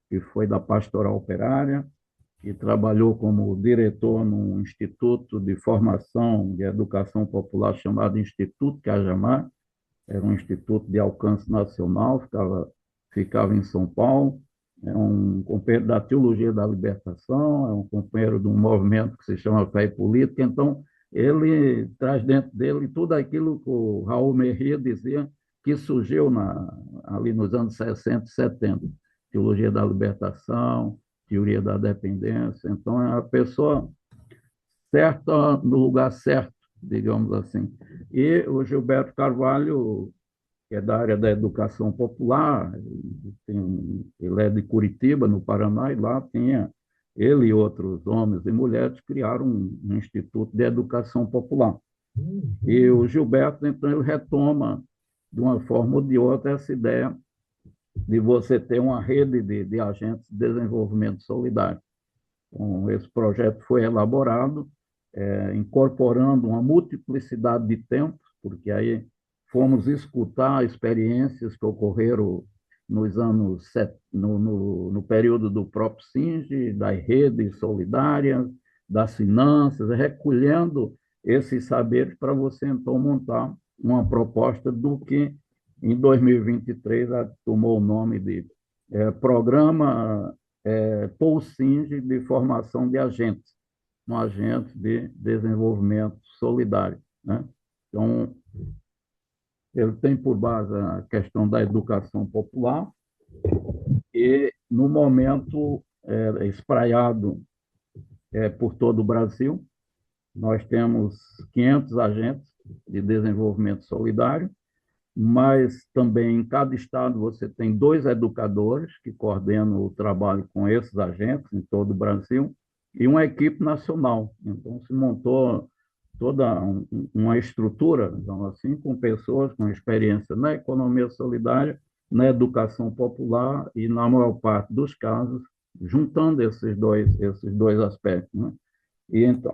que foi da Pastoral Operária, que trabalhou como diretor num instituto de formação de educação popular chamado Instituto Cajamar. Era um instituto de alcance nacional, ficava em São Paulo. É um companheiro da Teologia da Libertação, é um companheiro de um movimento que se chama Fé e Política. Então, ele traz dentro dele tudo aquilo que o Raul Merria dizia que surgiu ali nos anos 60 e 70. Teologia da Libertação, teoria da dependência. Então, é a pessoa certa no lugar certo, digamos assim. E o Gilberto Carvalho, que é da área da educação popular, ele é de Curitiba, no Paraná, e lá tinha ele e outros homens e mulheres criaram um instituto de educação popular. E o Gilberto, então, ele retoma, de uma forma ou de outra, essa ideia de você ter uma rede de agentes de desenvolvimento solidário. Então, esse projeto foi elaborado, incorporando uma multiplicidade de tempos, porque aí fomos escutar experiências que ocorreram nos anos, no período do próprio Singe, das redes solidárias, das finanças, recolhendo esses saberes para você, então, montar uma proposta do que, em 2023, tomou o nome de Programa Paul Singe de Formação de Agentes, um agente de desenvolvimento solidário, né? Então, ele tem por base a questão da educação popular e, no momento, espraiado por todo o Brasil. Nós temos 500 agentes de desenvolvimento solidário, mas também em cada estado você tem 2 educadores que coordenam o trabalho com esses agentes em todo o Brasil e uma equipe nacional. Então, se montou toda uma estrutura, então, assim, com pessoas com experiência na economia solidária, na educação popular e, na maior parte dos casos, juntando esses dois aspectos, né? E então,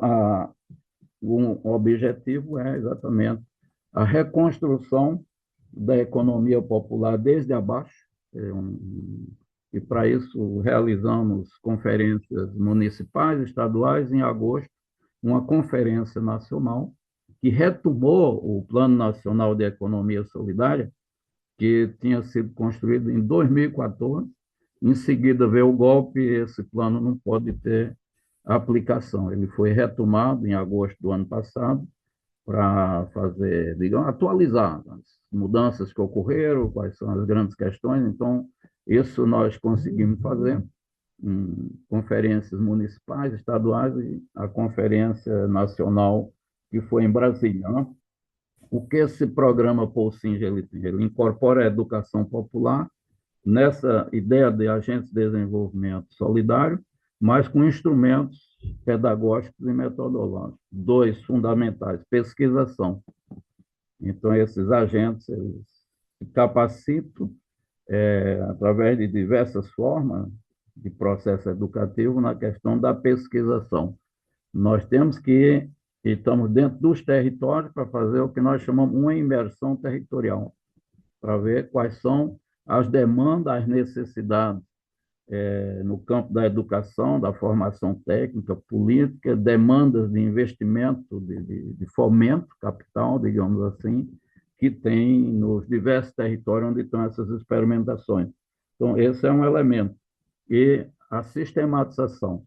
o objetivo é exatamente a reconstrução da economia popular desde abaixo, e para isso realizamos conferências municipais, estaduais. Em agosto, uma conferência nacional que retomou o Plano Nacional de Economia Solidária, que tinha sido construído em 2014. Em seguida veio o golpe e esse plano não pode ter aplicação. Ele foi retomado em agosto do ano passado para fazer, digamos, atualizar as mudanças que ocorreram, quais são as grandes questões. Então, isso nós conseguimos fazer em conferências municipais, estaduais e a conferência nacional que foi em Brasília, né? O que esse programa Poulsinger ele tem? Ele incorpora a educação popular nessa ideia de agentes de desenvolvimento solidário, mas com instrumentos pedagógicos e metodológicos. Dois fundamentais: pesquisação. Então, esses agentes eles se capacitam através de diversas formas de processo educativo na questão da pesquisação. Nós temos que e estamos dentro dos territórios para fazer o que nós chamamos uma imersão territorial, para ver quais são as demandas, as necessidades no campo da educação, da formação técnica, política, demandas de investimento, de fomento capital, digamos assim, que tem nos diversos territórios onde estão essas experimentações. Então, esse é um elemento. E a sistematização.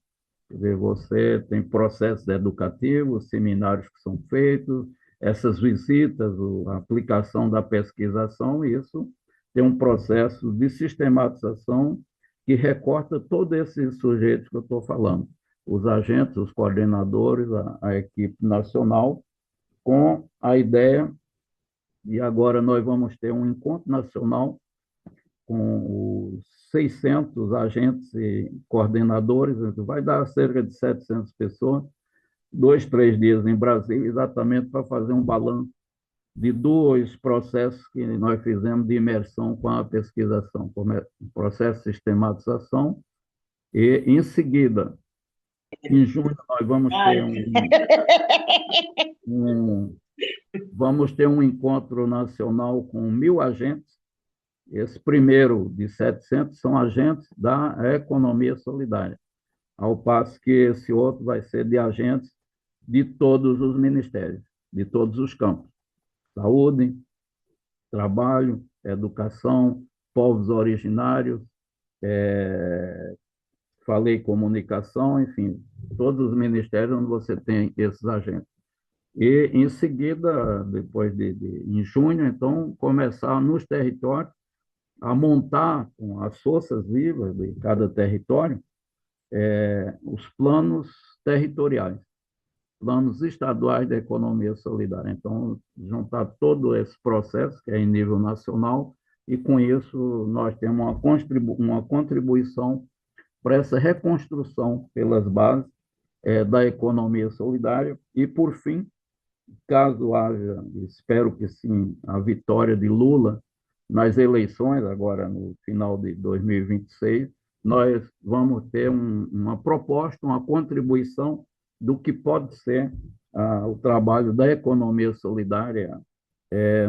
Quer dizer, você tem processos educativos, seminários que são feitos, essas visitas, a aplicação da pesquisação, isso tem um processo de sistematização que recorta todos esses sujeitos que eu estou falando, os agentes, os coordenadores, a equipe nacional, com a ideia, e agora nós vamos ter um encontro nacional com os 600 agentes e coordenadores, vai dar cerca de 700 pessoas, 2, 3 dias em Brasília, exatamente para fazer um balanço de dois processos que nós fizemos de imersão com a pesquisação, o processo de sistematização e, em seguida, em junho, nós vamos ter um encontro nacional com 1.000 agentes. Esse primeiro de 700 são agentes da economia solidária, ao passo que esse outro vai ser de agentes de todos os ministérios, de todos os campos: saúde, trabalho, educação, povos originários, falei comunicação, enfim, todos os ministérios onde você tem esses agentes. E, em seguida, depois em junho, então, começar nos territórios a montar com as forças vivas de cada território os planos territoriais, planos estaduais da economia solidária. Então, juntar todo esse processo, que é em nível nacional, e com isso nós temos uma contribuição para essa reconstrução pelas bases da economia solidária. E, por fim, caso haja, espero que sim, a vitória de Lula nas eleições, agora no final de 2026, nós vamos ter uma proposta, uma contribuição do que pode ser o trabalho da economia solidária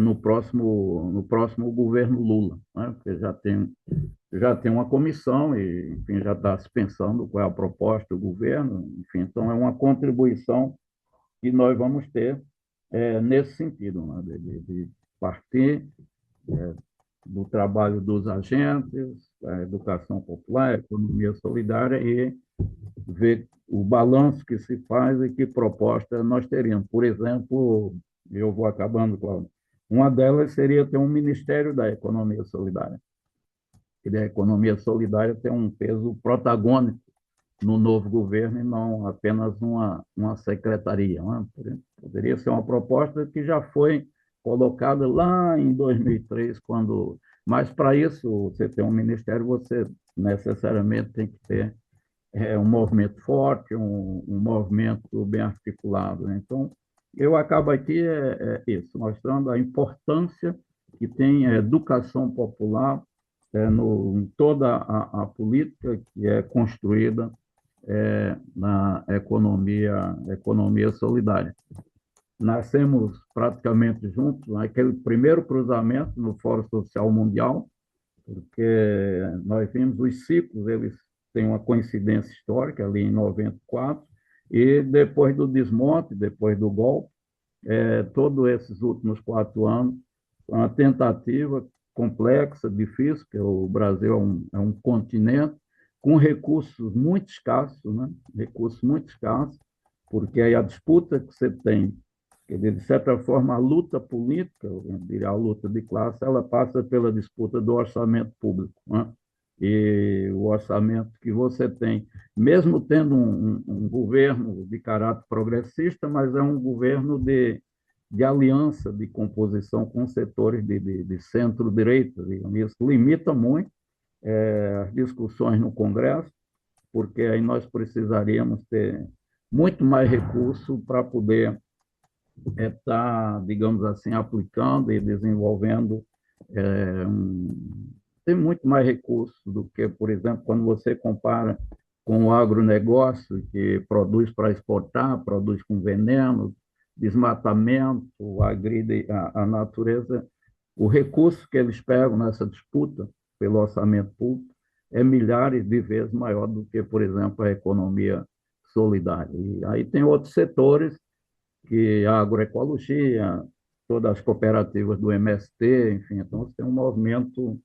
no próximo governo Lula, né? Porque já tem uma comissão e, enfim, já está se pensando qual é a proposta do governo, enfim, então é uma contribuição que nós vamos ter nesse sentido, né? De partir do trabalho dos agentes, a educação popular, a economia solidária, e ver o balanço que se faz e que proposta nós teríamos. Por exemplo, eu vou acabando, Cláudio, uma delas seria ter um Ministério da Economia Solidária. E a economia solidária tem um peso protagônico no novo governo e não apenas uma secretaria, né? Poderia ser uma proposta que já foi colocada lá em 2003, mas para isso, você ter um ministério, você necessariamente tem que ter um movimento forte, um movimento bem articulado, né? Então, eu acabo aqui isso, mostrando a importância que tem a educação popular em toda a política que é construída na economia solidária. Nascemos praticamente juntos naquele primeiro cruzamento no Fórum Social Mundial, porque nós vimos os ciclos, eles têm uma coincidência histórica ali em 94, e depois do desmonte, depois do golpe, todos esses últimos 4 anos, uma tentativa complexa, difícil, porque o Brasil é um continente com recursos muito escassos, né? Recursos muito escassos, porque aí a disputa que você tem, quer dizer, de certa forma, a luta política, eu diria, a luta de classe, ela passa pela disputa do orçamento público, né? E o orçamento que você tem, mesmo tendo um governo de caráter progressista, mas é um governo de aliança, de composição com setores de centro-direita, digamos. Isso limita muito as discussões no Congresso, porque aí nós precisaríamos ter muito mais recurso para poder estar, digamos assim, aplicando e desenvolvendo. Tem muito mais recursos do que, por exemplo, quando você compara com o agronegócio, que produz para exportar, produz com veneno, desmatamento, agride a natureza. O recurso que eles pegam nessa disputa pelo orçamento público é milhares de vezes maior do que, por exemplo, a economia solidária. E aí tem outros setores, que a agroecologia, todas as cooperativas do MST, enfim, então você tem um movimento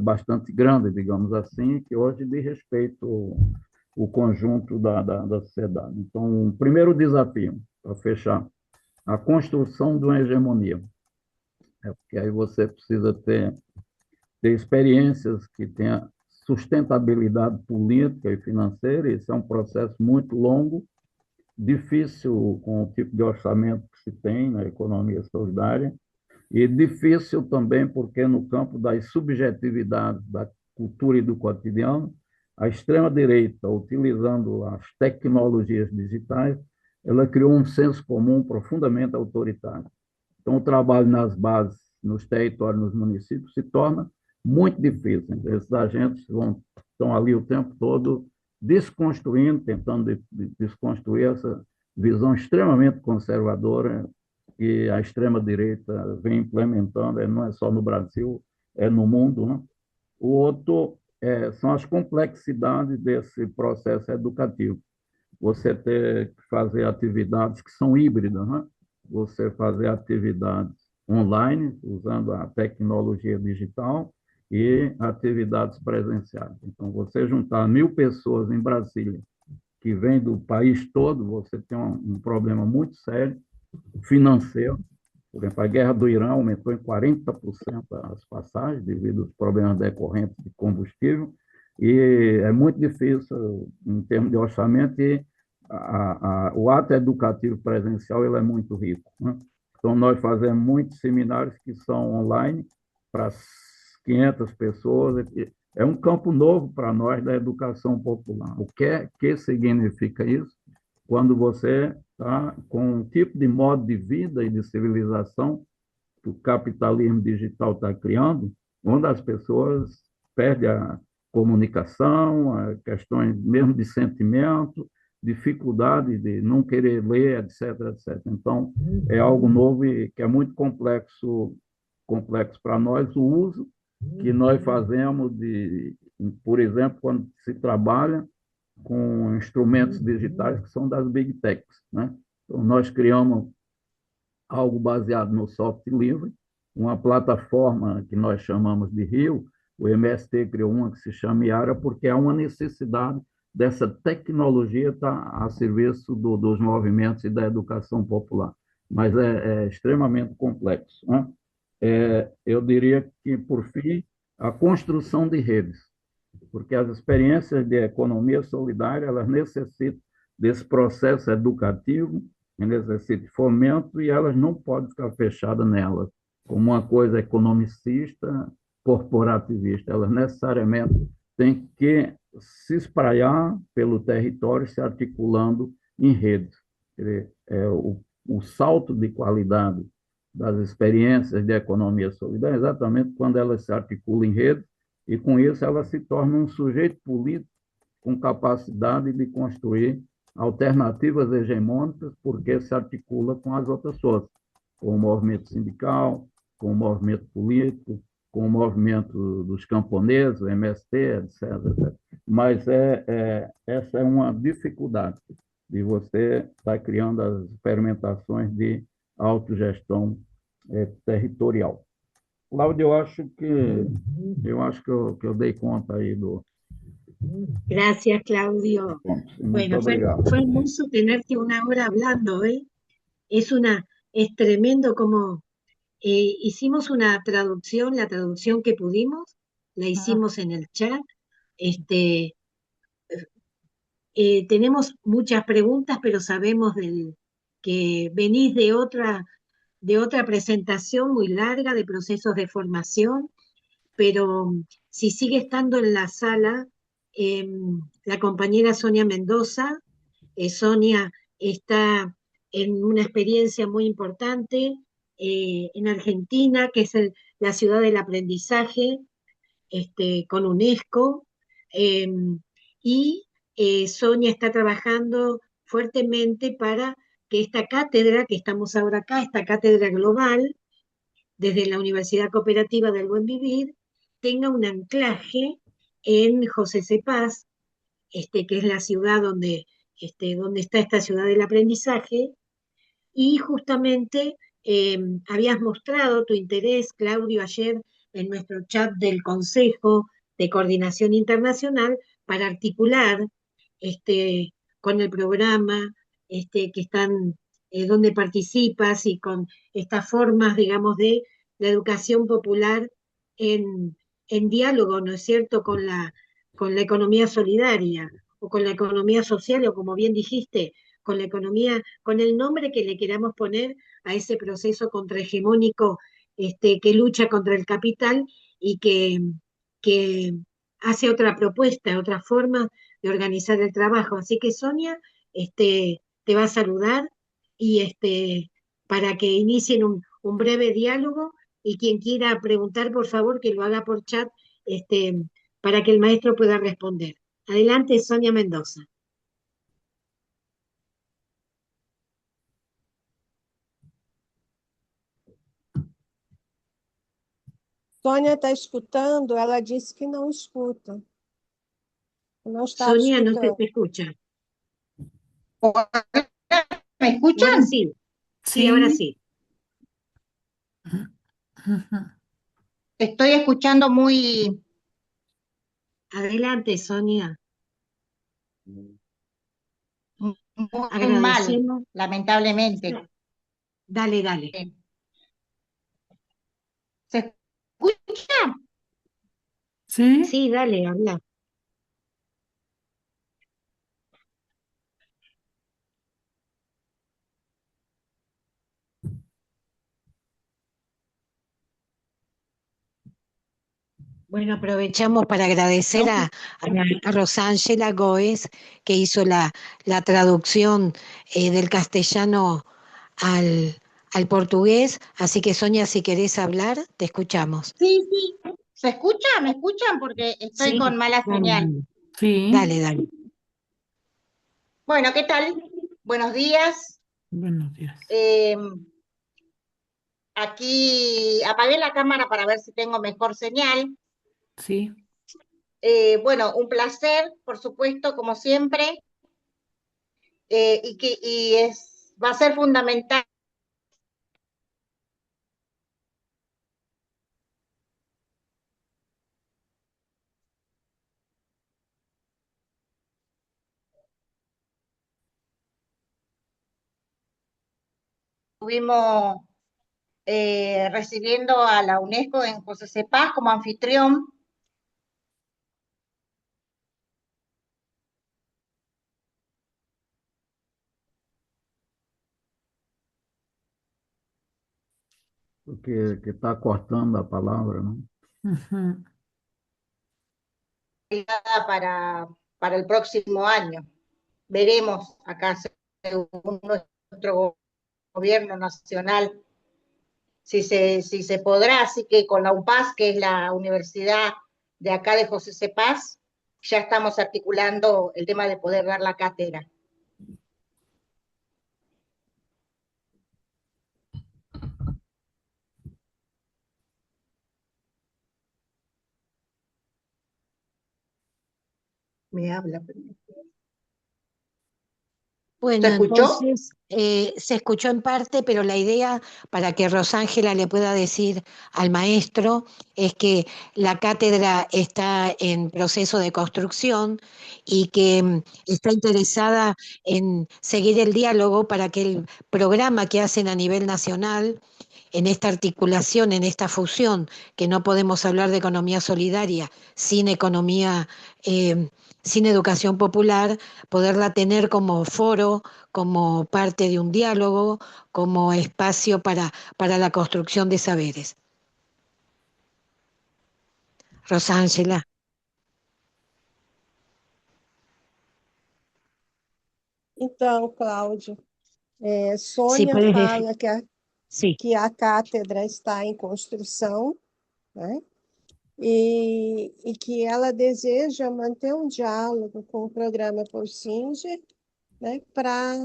bastante grande, digamos assim, que hoje diz respeito o conjunto da sociedade. Então, o primeiro desafio, para fechar, a construção de uma hegemonia. Porque aí você precisa ter experiências que tenham sustentabilidade política e financeira, isso é um processo muito longo, difícil com o tipo de orçamento que se tem na economia solidária, e difícil também porque no campo das subjetividades da cultura e do cotidiano, a extrema-direita, utilizando as tecnologias digitais, ela criou um senso comum profundamente autoritário. Então, o trabalho nas bases, nos territórios, nos municípios, se torna muito difícil. Esses agentes estão ali o tempo todo desconstruindo, tentando desconstruir essa visão extremamente conservadora que a extrema-direita vem implementando, não é só no Brasil, é no mundo. Né? O outro são as complexidades desse processo educativo. Você ter que fazer atividades que são híbridas, né? Você fazer atividades online, usando a tecnologia digital, e atividades presenciais. Então, você juntar 1.000 pessoas em Brasília, que vêm do país todo, você tem um problema muito sério financeiro. Por exemplo, a guerra do Irã aumentou em 40% as passagens devido aos problemas decorrentes de combustível, e é muito difícil, em termos de orçamento, e o ato educativo presencial ele é muito rico. Né? Então, nós fazemos muitos seminários que são online para 500 pessoas. É um campo novo para nós da educação popular. O que significa isso? Quando você está com um tipo de modo de vida e de civilização que o capitalismo digital está criando, onde as pessoas perdem a comunicação, questões mesmo de sentimento, dificuldade de não querer ler, etc, etc. Então, é algo novo e que é muito complexo para nós o uso que nós fazemos por exemplo, quando se trabalha com instrumentos digitais que são das big techs, né? Então, nós criamos algo baseado no software livre, uma plataforma que nós chamamos de Rio, o MST criou uma que se chama Iara, porque há uma necessidade dessa tecnologia estar a serviço dos movimentos e da educação popular. Mas é extremamente complexo. Né? Eu diria que, por fim, a construção de redes, porque as experiências de economia solidária elas necessitam desse processo educativo, necessitam de fomento e elas não podem ficar fechadas nelas como uma coisa economicista, corporativista. Elas necessariamente têm que se espraiar pelo território, se articulando em redes. O salto de qualidade das experiências de economia solidária é exatamente quando elas se articulam em redes e, com isso, ela se torna um sujeito político com capacidade de construir alternativas hegemônicas, porque se articula com as outras forças, com o movimento sindical, com o movimento político, com o movimento dos camponeses, o MST, etc. Mas essa é uma dificuldade de você estar criando as experimentações de autogestão territorial. Cláudio, eu acho que eu dei conta aí do Gracias, Claudio. ponto. Muito Bueno, obrigado. fue hermoso tenerte una hora hablando, ¿eh? Es tremendo como hicimos una traducción, la traducción que pudimos, la hicimos en el chat. Tenemos muchas preguntas, pero sabemos que que venís de otra presentación muy larga de procesos de formación, pero si sigue estando en la sala, la compañera Sonia Mendoza. Sonia está en una experiencia muy importante en Argentina, que es la ciudad del aprendizaje, con UNESCO, eh, y Sonia está trabajando fuertemente para que esta cátedra, que estamos ahora acá, esta cátedra global, desde la Universidad Cooperativa del Buen Vivir, tenga un anclaje en José Cepaz, que es la ciudad donde está esta ciudad del aprendizaje, y justamente habías mostrado tu interés, Claudio, ayer en nuestro chat del Consejo de Coordinación Internacional para articular con el programa que están, donde participas y con estas formas, digamos, de la educación popular en, en diálogo, ¿no es cierto?, con la economía solidaria o con la economía social o, como bien dijiste, con la economía, con el nombre que le queramos poner a ese proceso contrahegemónico que lucha contra el capital y que hace otra propuesta, otra forma de organizar el trabajo. Así que Sonia te va a saludar y para que inicien un breve diálogo, y quien quiera preguntar, por favor, que lo haga por chat para que el maestro pueda responder. Adelante, Sonia Mendoza. Sônia está escutando, ela disse que não escuta. Não estava Sonia, no se escutando. te escucha. ¿Me Ahora escuchan? sí, sí, ahora Sí. sí. Ujú. Estoy escuchando muy, Adelante, Sonia. muy mal, Agradecemos. lamentablemente. Dale, dale. ¿Se escucha? Sí. Sí, dale, habla. Bueno, aprovechamos para agradecer No, a Rosángela Goes, que hizo la traducción del castellano al portugués. Así que, Sonia, si querés hablar, te escuchamos. sí, sí. ¿Se escucha? ¿Me escuchan? Porque estoy Sí, con mala dale, señal. dale, Sí. dale, dale. Bueno, ¿qué tal? Buenos días. Buenos días. Aquí apagué la cámara para ver si tengo mejor señal. Sí. Bueno, un placer, por supuesto, como siempre, va a ser fundamental. Estuvimos recibiendo a la UNESCO en José Cepaz como anfitrión. Porque está cortando a palavra, não? Ujú. Para el próximo año. Veremos acá, según nuestro gobierno nacional, si se podrá. Así que con la UPAS, que es la universidad de acá de José Cepaz, ya estamos articulando el tema de poder dar la cátedra. Me habla. Bueno, ¿Se escuchó? entonces se escuchó en parte, pero la idea para que Rosángela le pueda decir al maestro es que la cátedra está en proceso de construcción y que está interesada en seguir el diálogo para que el programa que hacen a nivel nacional, en esta articulación, en esta fusión, que no podemos hablar de economía solidaria sin economía sin educación popular, poderla tener como foro, como parte de un diálogo, como espacio para la construcción de saberes. Rosángela, Então, Cláudio, si Sônia puedes decir, fala sí. que a cátedra está em construção, né? E que ela deseja manter um diálogo com o programa Porsinger, né, para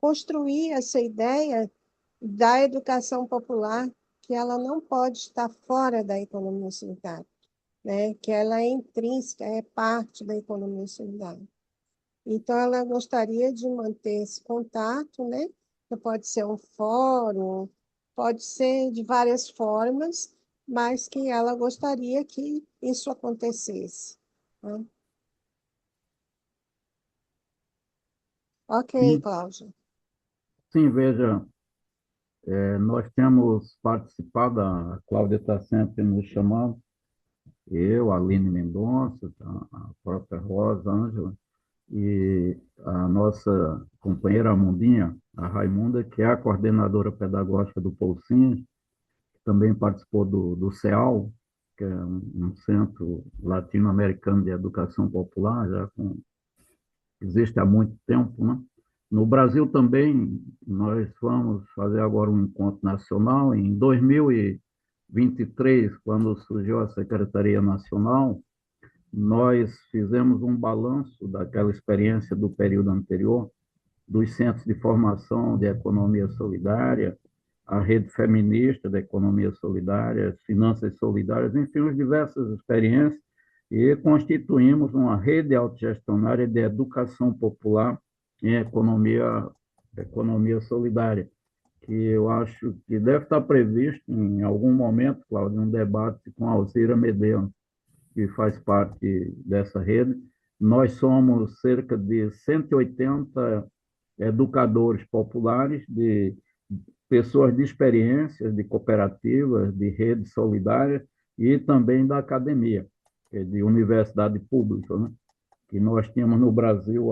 construir essa ideia da educação popular, que ela não pode estar fora da economia solidária, né, que ela é intrínseca, é parte da economia solidária. Então, ela gostaria de manter esse contato, né? Pode ser um fórum, pode ser de várias formas, mas que ela gostaria que isso acontecesse, né? Ok, Sim, Cláudia. sim, veja, nós temos participado, a Cláudia está sempre nos chamando, eu, a Aline Mendonça, a própria Rosa, a Ângela, e a nossa companheira Amundinha, a Raimunda, que é a coordenadora pedagógica do Poulcinho, que também participou do CEAL, que é um centro latino-americano de educação popular, existe há muito tempo, né? No Brasil também, nós vamos fazer agora um encontro nacional. Em 2023, quando surgiu a Secretaria Nacional, nós fizemos um balanço daquela experiência do período anterior, dos centros de formação de economia solidária, a rede feminista da economia solidária, as finanças solidárias, enfim, as diversas experiências, e constituímos uma rede autogestionária de educação popular em economia solidária, que eu acho que deve estar previsto em algum momento, Cláudio, um debate com a Alzira Medeiros, que faz parte dessa rede. Nós somos cerca de 180 educadores populares, de pessoas de experiências, de cooperativas, de redes solidárias e também da academia, de universidade pública, né? Que nós tínhamos no Brasil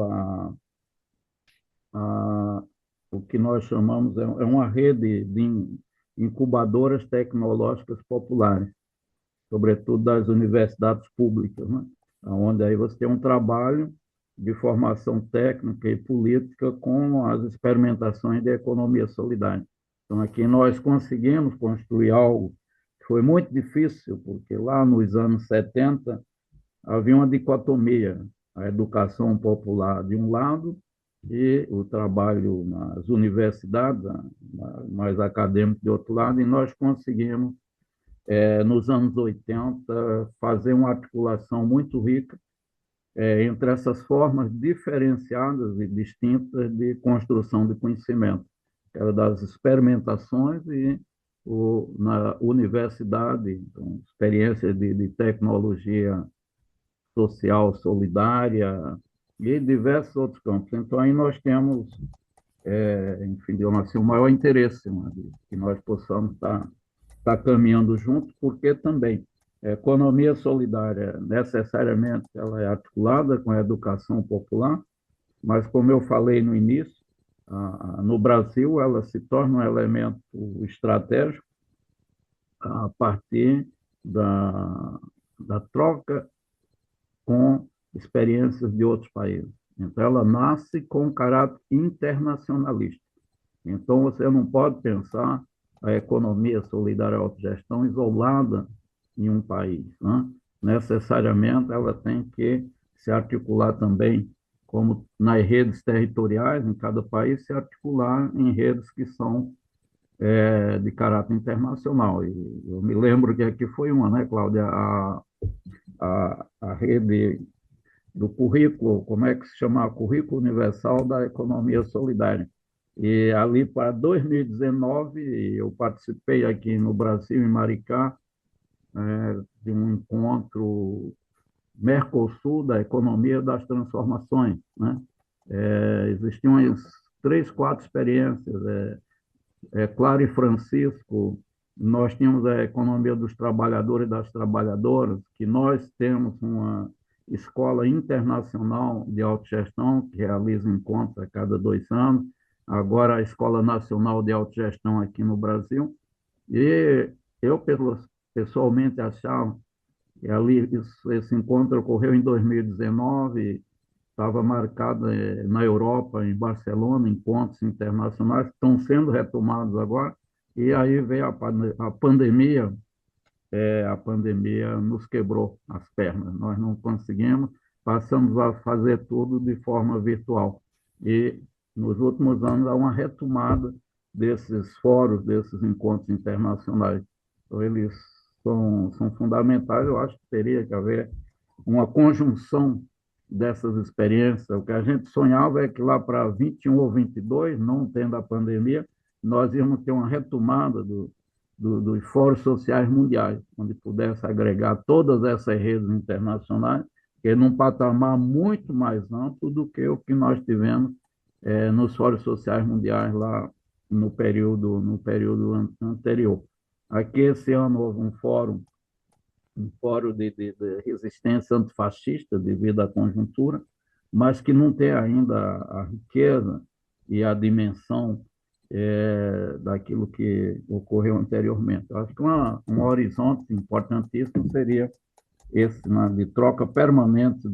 o que nós chamamos é uma rede de incubadoras tecnológicas populares, sobretudo das universidades públicas, né? Onde aí você tem um trabalho de formação técnica e política com as experimentações de economia solidária. Então, aqui nós conseguimos construir algo que foi muito difícil, porque lá nos anos 70 havia uma dicotomia, a educação popular de um lado e o trabalho nas universidades, mais acadêmico de outro lado, e nós conseguimos nos anos 80, fazer uma articulação muito rica entre essas formas diferenciadas e distintas de construção de conhecimento, que era das experimentações e na universidade, então, experiências de tecnologia social solidária e diversos outros campos. Então, aí nós temos, enfim, digamos assim, o maior interesse, né, de que nós possamos estar caminhando juntos, porque também a economia solidária, necessariamente, ela é articulada com a educação popular, mas, como eu falei no início, no Brasil, ela se torna um elemento estratégico a partir da troca com experiências de outros países. Então, ela nasce com um caráter internacionalista. Então, você não pode pensar a economia solidária autogestão isolada em um país, né? Necessariamente, ela tem que se articular também, como nas redes territoriais, em cada país, se articular em redes que são de caráter internacional. E eu me lembro que aqui foi uma, né, Cláudia, a rede do currículo, como é que se chama? Currículo Universal da Economia Solidária. E ali para 2019, eu participei aqui no Brasil, em Maricá, de um encontro Mercosul da Economia das Transformações, né? Existiam umas 3, 4 experiências. Clara e Francisco, nós tínhamos a economia dos trabalhadores e das trabalhadoras, que nós temos uma Escola Internacional de Autogestão, que realiza encontros a cada 2 anos, agora a Escola Nacional de Autogestão aqui no Brasil. E eu, pessoalmente, achava que ali esse encontro ocorreu em 2019, estava marcado na Europa, em Barcelona, encontros internacionais que estão sendo retomados agora, e aí veio a pandemia, a pandemia nos quebrou as pernas, nós não conseguimos, passamos a fazer tudo de forma virtual. E nos últimos anos há uma retomada desses fóruns, desses encontros internacionais. Então, eles são fundamentais, eu acho que teria que haver uma conjunção dessas experiências. O que a gente sonhava é que lá para 21 ou 22, não tendo a pandemia, nós íamos ter uma retomada dos fóruns sociais mundiais, onde pudesse agregar todas essas redes internacionais, que é num patamar muito mais amplo do que o que nós tivemos nos fóruns sociais mundiais lá no período anterior. Aqui, esse ano, houve um fórum de resistência antifascista devido à conjuntura, mas que não tem ainda a riqueza e a dimensão daquilo que ocorreu anteriormente. Eu acho que um horizonte importantíssimo seria esse, né, de troca permanente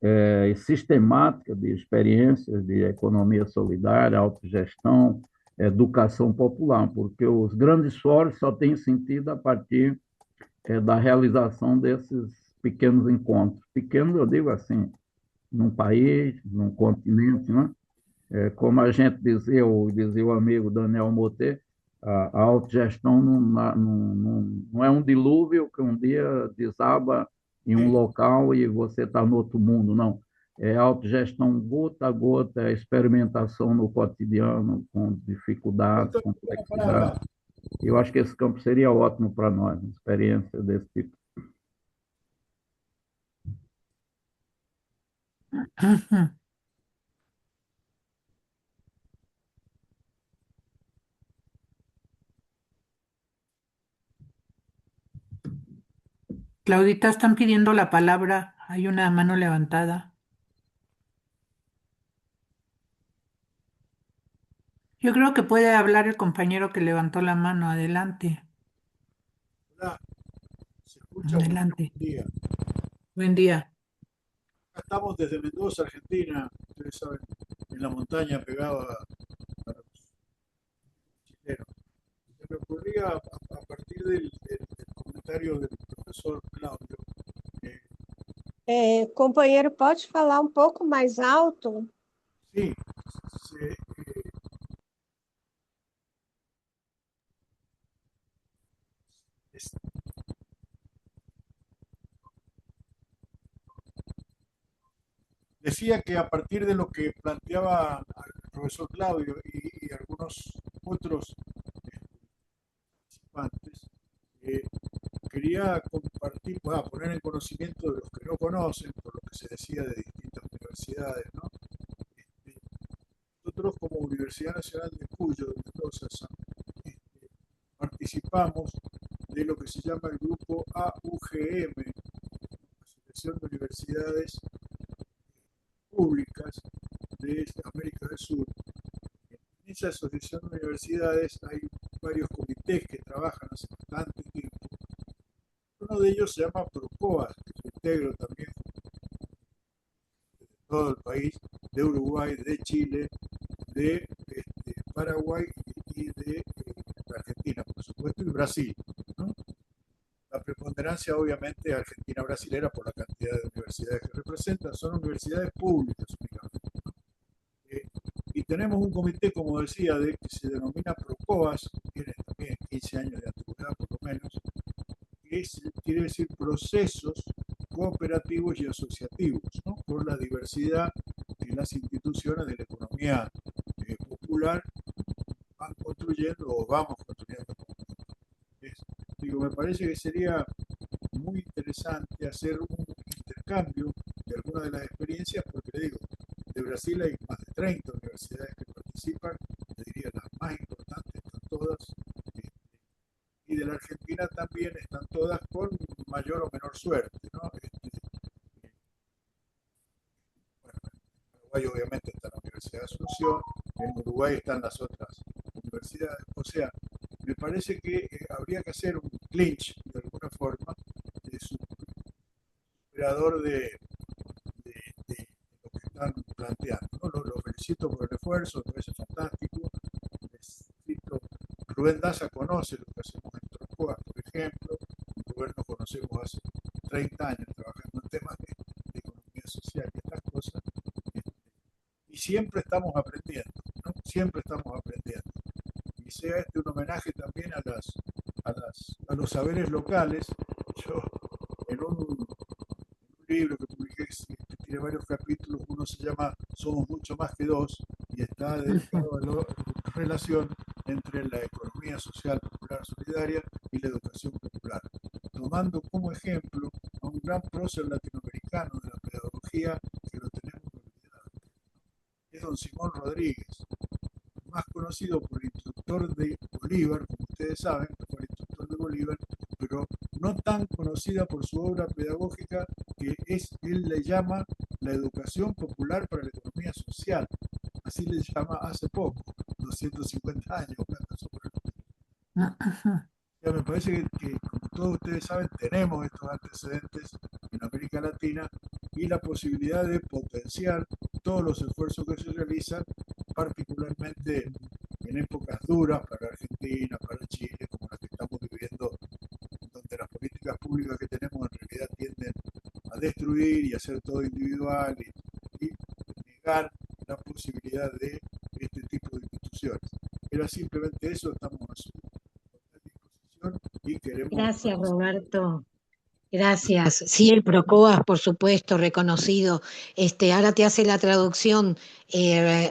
e sistemática de experiências de economia solidária, autogestão, educação popular, porque os grandes fóruns só têm sentido a partir da realização desses pequenos encontros. Pequenos, eu digo assim, num país, num continente, né? Como a gente dizia o amigo Daniel Moté, a autogestão não é um dilúvio que um dia desaba em um local e você está no outro mundo, não. É autogestão gota a gota, é experimentação no cotidiano, com dificuldades, complexidades. Eu acho que esse campo seria ótimo para nós, uma experiência desse tipo. Ujú. Claudita, están pidiendo la palabra. Hay una mano levantada. Yo creo que puede hablar el compañero que levantó la mano. Adelante, Hola, se escucha. adelante. Buen día. Buen día. Acá estamos desde Mendoza, Argentina, ustedes saben, en la montaña pegada a los chilenos. Se me ocurría a partir del comentario del profesor Claudio, Companheiro, pode falar um pouco mais alto? sí, se, es- decía que a partir de lo que planteaba el profesor Claudio y algunos otros participantes, eh, quería compartir, poner en conocimiento de los que no conocen, por lo que se decía de distintas universidades, ¿no? Este, nosotros como Universidad Nacional de Cuyo, de Mendoza, este, participamos de lo que se llama el grupo AUGM, Asociación de Universidades Públicas de América del Sur. En esa asociación de universidades hay varios comités que trabajan hace bastante tiempo. Uno de ellos se llama PROCOAS, que yo integro también de todo el país, de Uruguay, de Chile, de Paraguay y de Argentina, por supuesto, y Brasil, ¿no? La preponderancia obviamente argentina-brasilera por la cantidad de universidades que representan, son universidades públicas únicamente, ¿no? Y tenemos un comité, como decía, que se denomina PROCOAS, tiene también 15 años de antigüedad por lo menos, que quiere decir procesos cooperativos y asociativos, ¿no? Por la diversidad de las instituciones de la economía popular van construyendo o vamos construyendo. Digo, me parece que sería muy interesante hacer un intercambio de algunas de las experiencias, porque le digo, de Brasil hay más de 30 universidades que participan, te diría las más importantes están todas, y de la Argentina también están todas con mayor o menor suerte, ¿no? Uruguay obviamente está la Universidad de Asunción, en Uruguay están las otras universidades. O sea, me parece que habría que hacer un clinch de alguna forma de superador de lo que están planteando, ¿no? Lo felicito por el esfuerzo, me parece fantástico. Felicito. Rubén Daza conoce lo que hacemos en Troncoa, por ejemplo. Rubén nos conocemos hace 30 años trabajando en temas de economía social y estas cosas. Y siempre estamos aprendiendo, ¿no? Siempre estamos aprendiendo. Y sea este un homenaje también a los saberes locales. Yo, en un libro que publiqué que tiene varios capítulos, uno se llama Somos mucho más que dos y está dedicado a la relación entre la economía social popular solidaria y la educación popular, tomando como ejemplo a un gran prócer latinoamericano de la pedagogía que lo tenemos olvidado. Es don Simón Rodríguez, más conocido por el instructor de Bolívar, como ustedes saben, fue el instructor de Bolívar, pero no tan conocida por su obra pedagógica que él le llama la educación popular para la economía social. Así le llama hace poco, 250 años. Ya me parece que, como todos ustedes saben, tenemos estos antecedentes en América Latina y la posibilidad de potenciar todos los esfuerzos que se realizan, particularmente en épocas duras para Argentina, para Chile, como las que estamos viviendo, donde las políticas públicas que tenemos en realidad tienden a destruir y hacer todo individual y negar la posibilidad de este tipo de instituciones. Era simplemente eso, estamos a su disposición y queremos Gracias, participar. Roberto. Gracias. Sí, el Procoas, por supuesto, reconocido. Ahora te hace la traducción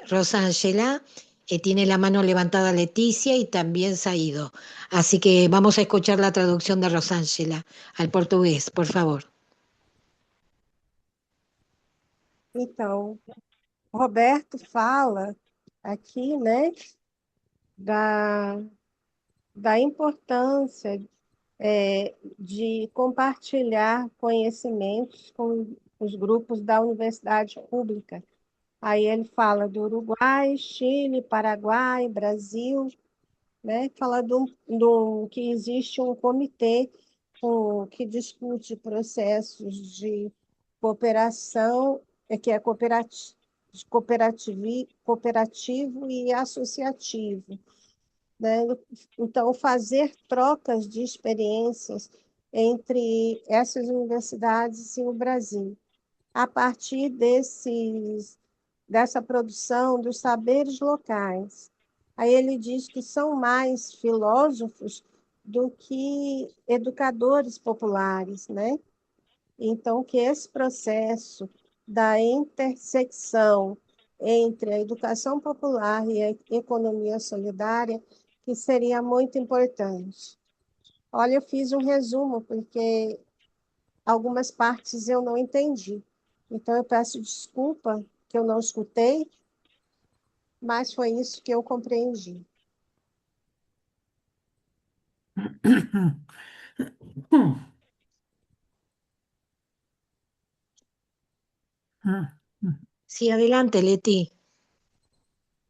Rosângela, tiene la mano levantada Leticia y también Saído. Así que vamos a escuchar la traducción de Rosângela al portugués, por favor. Então, Roberto fala aqui, né, da, da importância de compartilhar conhecimentos com os grupos da universidade pública. Aí ele fala do Uruguai, Chile, Paraguai, Brasil, né? Fala que existe um comitê que discute processos de cooperação, que é cooperativo e associativo, né? Então, fazer trocas de experiências entre essas universidades e o Brasil, a partir dessa produção dos saberes locais. Aí ele diz que são mais filósofos do que educadores populares, né? Então, que esse processo da intersecção entre a educação popular e a economia solidária, que seria muito importante. Olha, eu fiz um resumo, porque algumas partes eu não entendi. Então, eu peço desculpa que eu não escutei, mas foi isso que eu compreendi. Sí, adelante, Leti.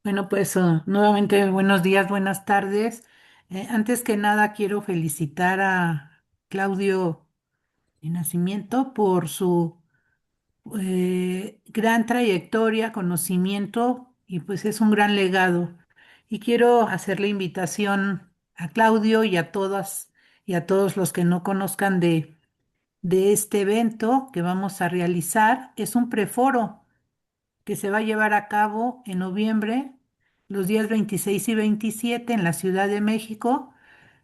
Bueno, pues nuevamente buenos días, buenas tardes. Antes que nada quiero felicitar a Claudio de Nacimiento por su gran trayectoria, conocimiento y pues es un gran legado. Y quiero hacer la invitación a Claudio y a todas y a todos los que no conozcan de este evento que vamos a realizar. Es un preforo que se va a llevar a cabo en noviembre, los días 26 y 27 en la Ciudad de México,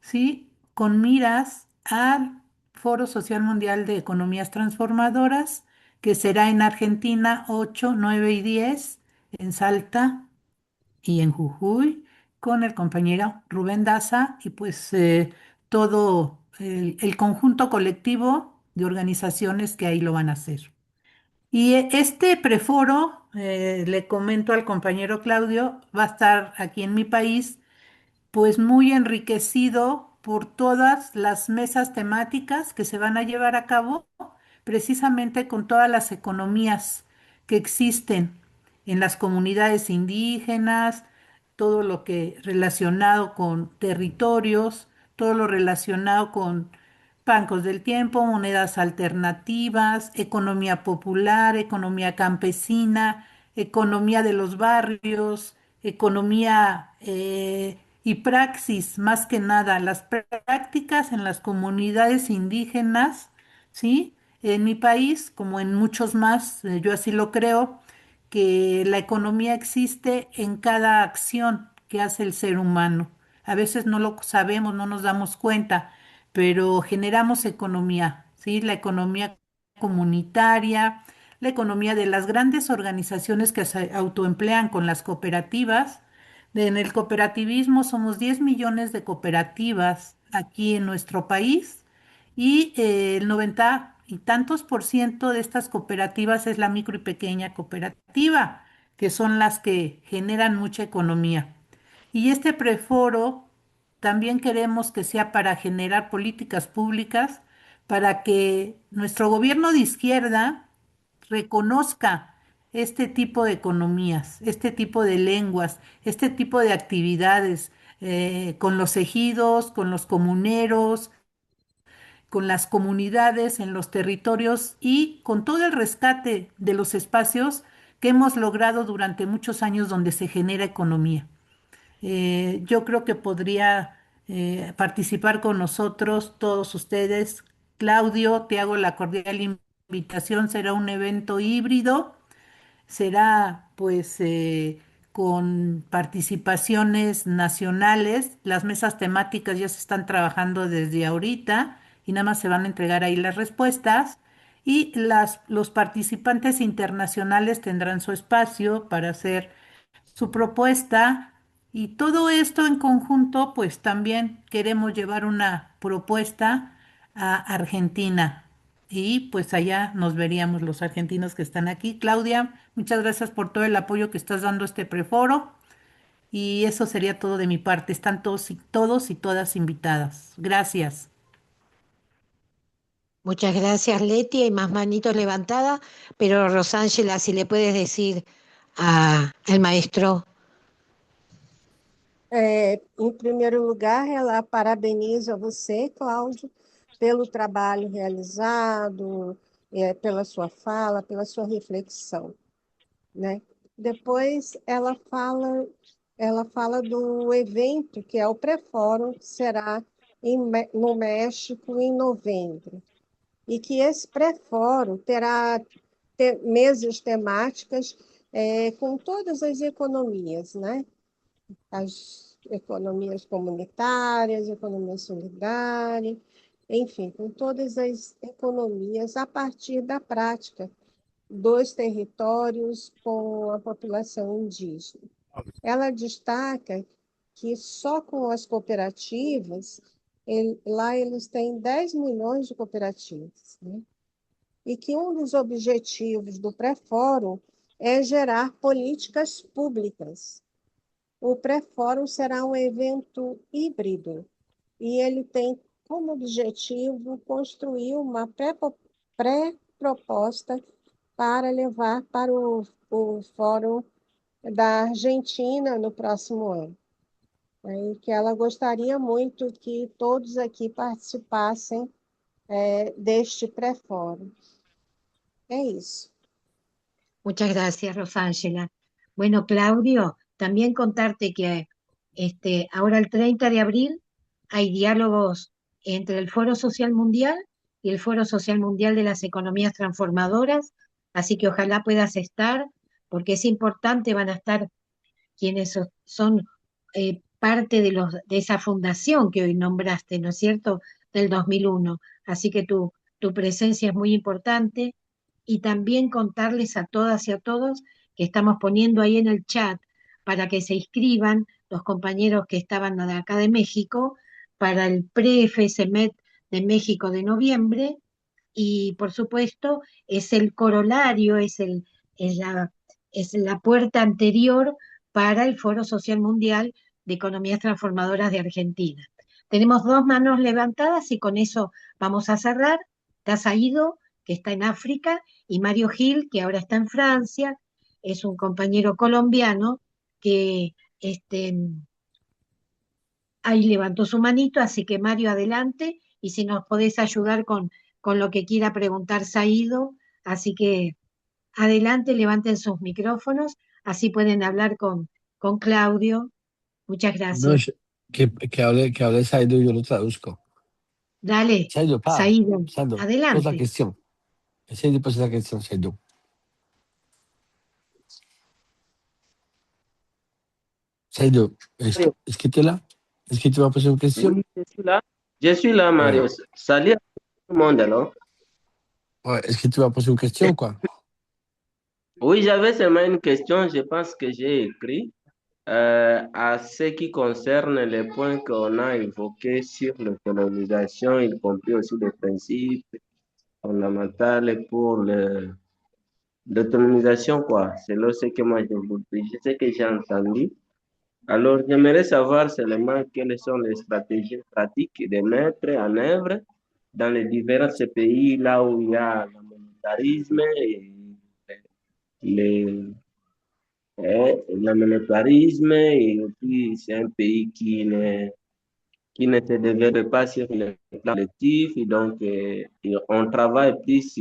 ¿sí? Con miras al Foro Social Mundial de Economías Transformadoras, que será en Argentina 8, 9 y 10, en Salta y en Jujuy, con el compañero Rubén Daza y pues todo el conjunto colectivo de organizaciones que ahí lo van a hacer. Y este preforo, le comento al compañero Claudio, va a estar aquí en mi país, pues muy enriquecido por todas las mesas temáticas que se van a llevar a cabo, precisamente con todas las economías que existen en las comunidades indígenas, todo lo que relacionado con territorios, todo lo relacionado con bancos del tiempo, monedas alternativas, economía popular, economía campesina, economía de los barrios, economía y praxis, más que nada, las prácticas en las comunidades indígenas, ¿sí? En mi país, como en muchos más, yo así lo creo, que la economía existe en cada acción que hace el ser humano. A veces no lo sabemos, no nos damos cuenta, pero generamos economía, ¿sí? La economía comunitaria, la economía de las grandes organizaciones que se autoemplean con las cooperativas. En el cooperativismo somos 10 millones de cooperativas aquí en nuestro país y el 90 y tantos por ciento de estas cooperativas es la micro y pequeña cooperativa, que son las que generan mucha economía. Y este preforo también queremos que sea para generar políticas públicas, para que nuestro gobierno de izquierda reconozca este tipo de economías, este tipo de lenguas, este tipo de actividades con los ejidos, con los comuneros, con las comunidades en los territorios y con todo el rescate de los espacios que hemos logrado durante muchos años donde se genera economía. Yo creo que podría participar con nosotros todos ustedes. Claudio, te hago la cordial invitación. Será un evento híbrido, será pues con participaciones nacionales. Las mesas temáticas ya se están trabajando desde ahorita y nada más se van a entregar ahí las respuestas. Y los participantes internacionales tendrán su espacio para hacer su propuesta y todo esto en conjunto, pues también queremos llevar una propuesta a Argentina y pues allá nos veríamos los argentinos que están aquí. Claudia, muchas gracias por todo el apoyo que estás dando a este preforo y eso sería todo de mi parte. Están todos y todas invitadas. Gracias. Muchas gracias, Leti. Hay más manitos levantadas, pero Rosángela, si le puedes decir al maestro. Em primeiro lugar, ela parabeniza você, Cláudio, pelo trabalho realizado, pela sua fala, pela sua reflexão, né? Depois ela fala do evento que é o Pré-Fórum, que será no México em novembro, e que esse Pré-Fórum terá mesas temáticas com todas as economias, né? As economias comunitárias, economia solidária, enfim, com todas as economias a partir da prática dos territórios com a população indígena. Ela destaca que só com as cooperativas, lá eles têm 10 milhões de cooperativas, né? E que um dos objetivos do pré-fórum é gerar políticas públicas. O pré-fórum será um evento híbrido e ele tem como objetivo construir uma pré-proposta para levar para o Fórum da Argentina no próximo ano. E que ela gostaria muito que todos aqui participassem deste pré-fórum. É isso. Muchas gracias, Rosángela. Bueno, Claudio, también contarte que ahora el 30 de abril hay diálogos entre el Foro Social Mundial y el Foro Social Mundial de las Economías Transformadoras, así que ojalá puedas estar, porque es importante, van a estar quienes son parte de esa fundación que hoy nombraste, ¿no es cierto?, del 2001. Así que tu presencia es muy importante y también contarles a todas y a todos que estamos poniendo ahí en el chat para que se inscriban los compañeros que estaban de acá de México para el pre-FSMET de México de noviembre y por supuesto es el corolario, es la puerta anterior para el Foro Social Mundial de Economías Transformadoras de Argentina. Tenemos 2 manos levantadas y con eso vamos a cerrar. Tazaído, que está en África, y Mario Gil, que ahora está en Francia. es un compañero colombiano que este, ahí levantó su manito, así que Mario, adelante, y si nos podés ayudar con lo que quiera preguntar Saido, así que adelante, levanten sus micrófonos, así pueden hablar con Claudio. Muchas No, gracias. que hable Saido, yo lo traduzco. Dale, Saido, Saido, Saido, pose la adelante. question. Essaye de poser la question, Saido. Saido, Mario, est-ce que tu es là? Est-ce que tu vas poser une question? oui, je suis là. Je suis là, Ouais. Mario. Salut à tout le monde, alors. Ouais, est-ce que tu vas poser une question ou quoi? Oui, j'avais seulement une question. Je pense que j'ai écrit à ce qui concerne les points qu'on a évoqués sur l'autonomisation, y compris aussi les principes fondamentaux pour l'autonomisation, quoi. C'est là ce que moi je vous dis. Je sais que j'ai entendu. Alors, j'aimerais savoir seulement quelles sont les stratégies pratiques de mettre en œuvre dans les différents pays là où il y a le monétarisme les, le monétarisme et puis c'est un pays qui ne se développe pas sur le plan collectif et donc et on travaille plus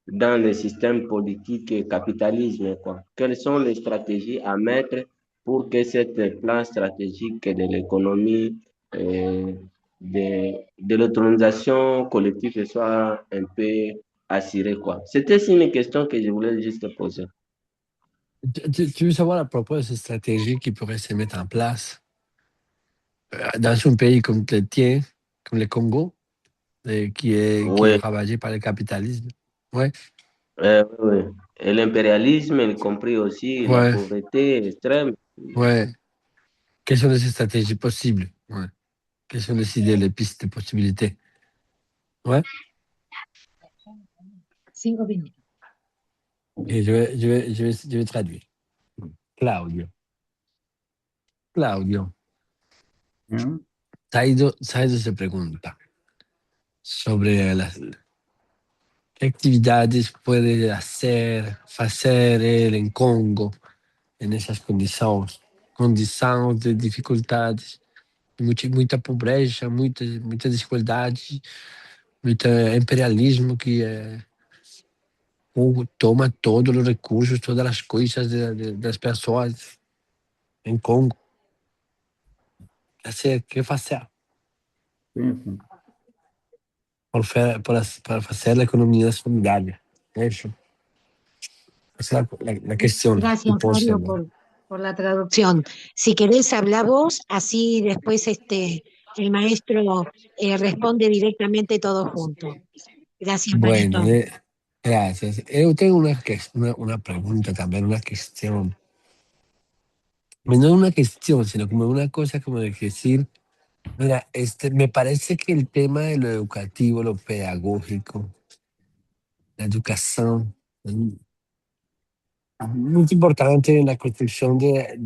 dans le système politique et capitalisme, quoi. Quelles sont les stratégies à mettre pour que cette plan stratégique de l'économie, euh, de l'autonomisation collective soit un peu assurée, quoi. C'était une question que je voulais juste poser. Tu veux savoir à propos de ces stratégies qui pourraient se mettre en place dans un pays comme le tien, comme le Congo, qui est Oui, ravagé par le capitalisme? Ouais, oui. Et l'impérialisme, y compris aussi la ouais, pauvreté extrême. ouais. Quelles sont les stratégies possibles? Ouais. Quelles sont les idées, les pistes de possibilités? Ouais. 5 minutos. Et je vais traduire. Claudio. Claudio, Sim, Saido se pregunta sobre las qué actividades puede hacer él en Congo en esas condições de dificuldades, muita pobreza, muita desigualdade, muito imperialismo que toma todos os recursos, todas as coisas das pessoas em Congo. Que fazer sim. para fazer a economia solidária? Isso. Esa es la cuestión que Gracias, puedo Mario, hacerlo. por la traducción. Si querés, habla vos, así después el maestro responde directamente todo junto. Gracias, Bueno, Marito. gracias. Yo tengo una pregunta también, una cuestión. No una cuestión, sino como una cosa como de decir, mira, me parece que el tema de lo educativo, lo pedagógico, la educación, es muy importante en la construcción de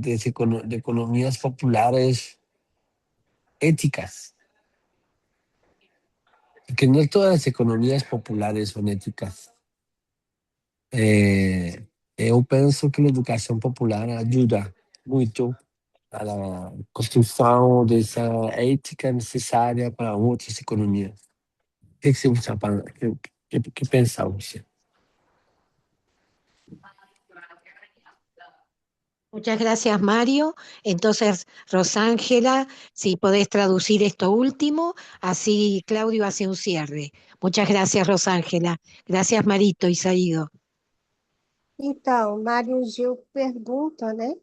economías populares éticas, que no todas las economías populares son éticas. Eu penso que a educação popular ajuda muito à construção dessa ética necessária para outras economias. O que você que pensa você? Muchas gracias, Mario. Entonces, Rosángela, si podés traducir esto último, así Claudio hace un cierre. Muchas gracias, Rosángela. Gracias, Marito y Saído. Então, Mário Gil pergunta, né?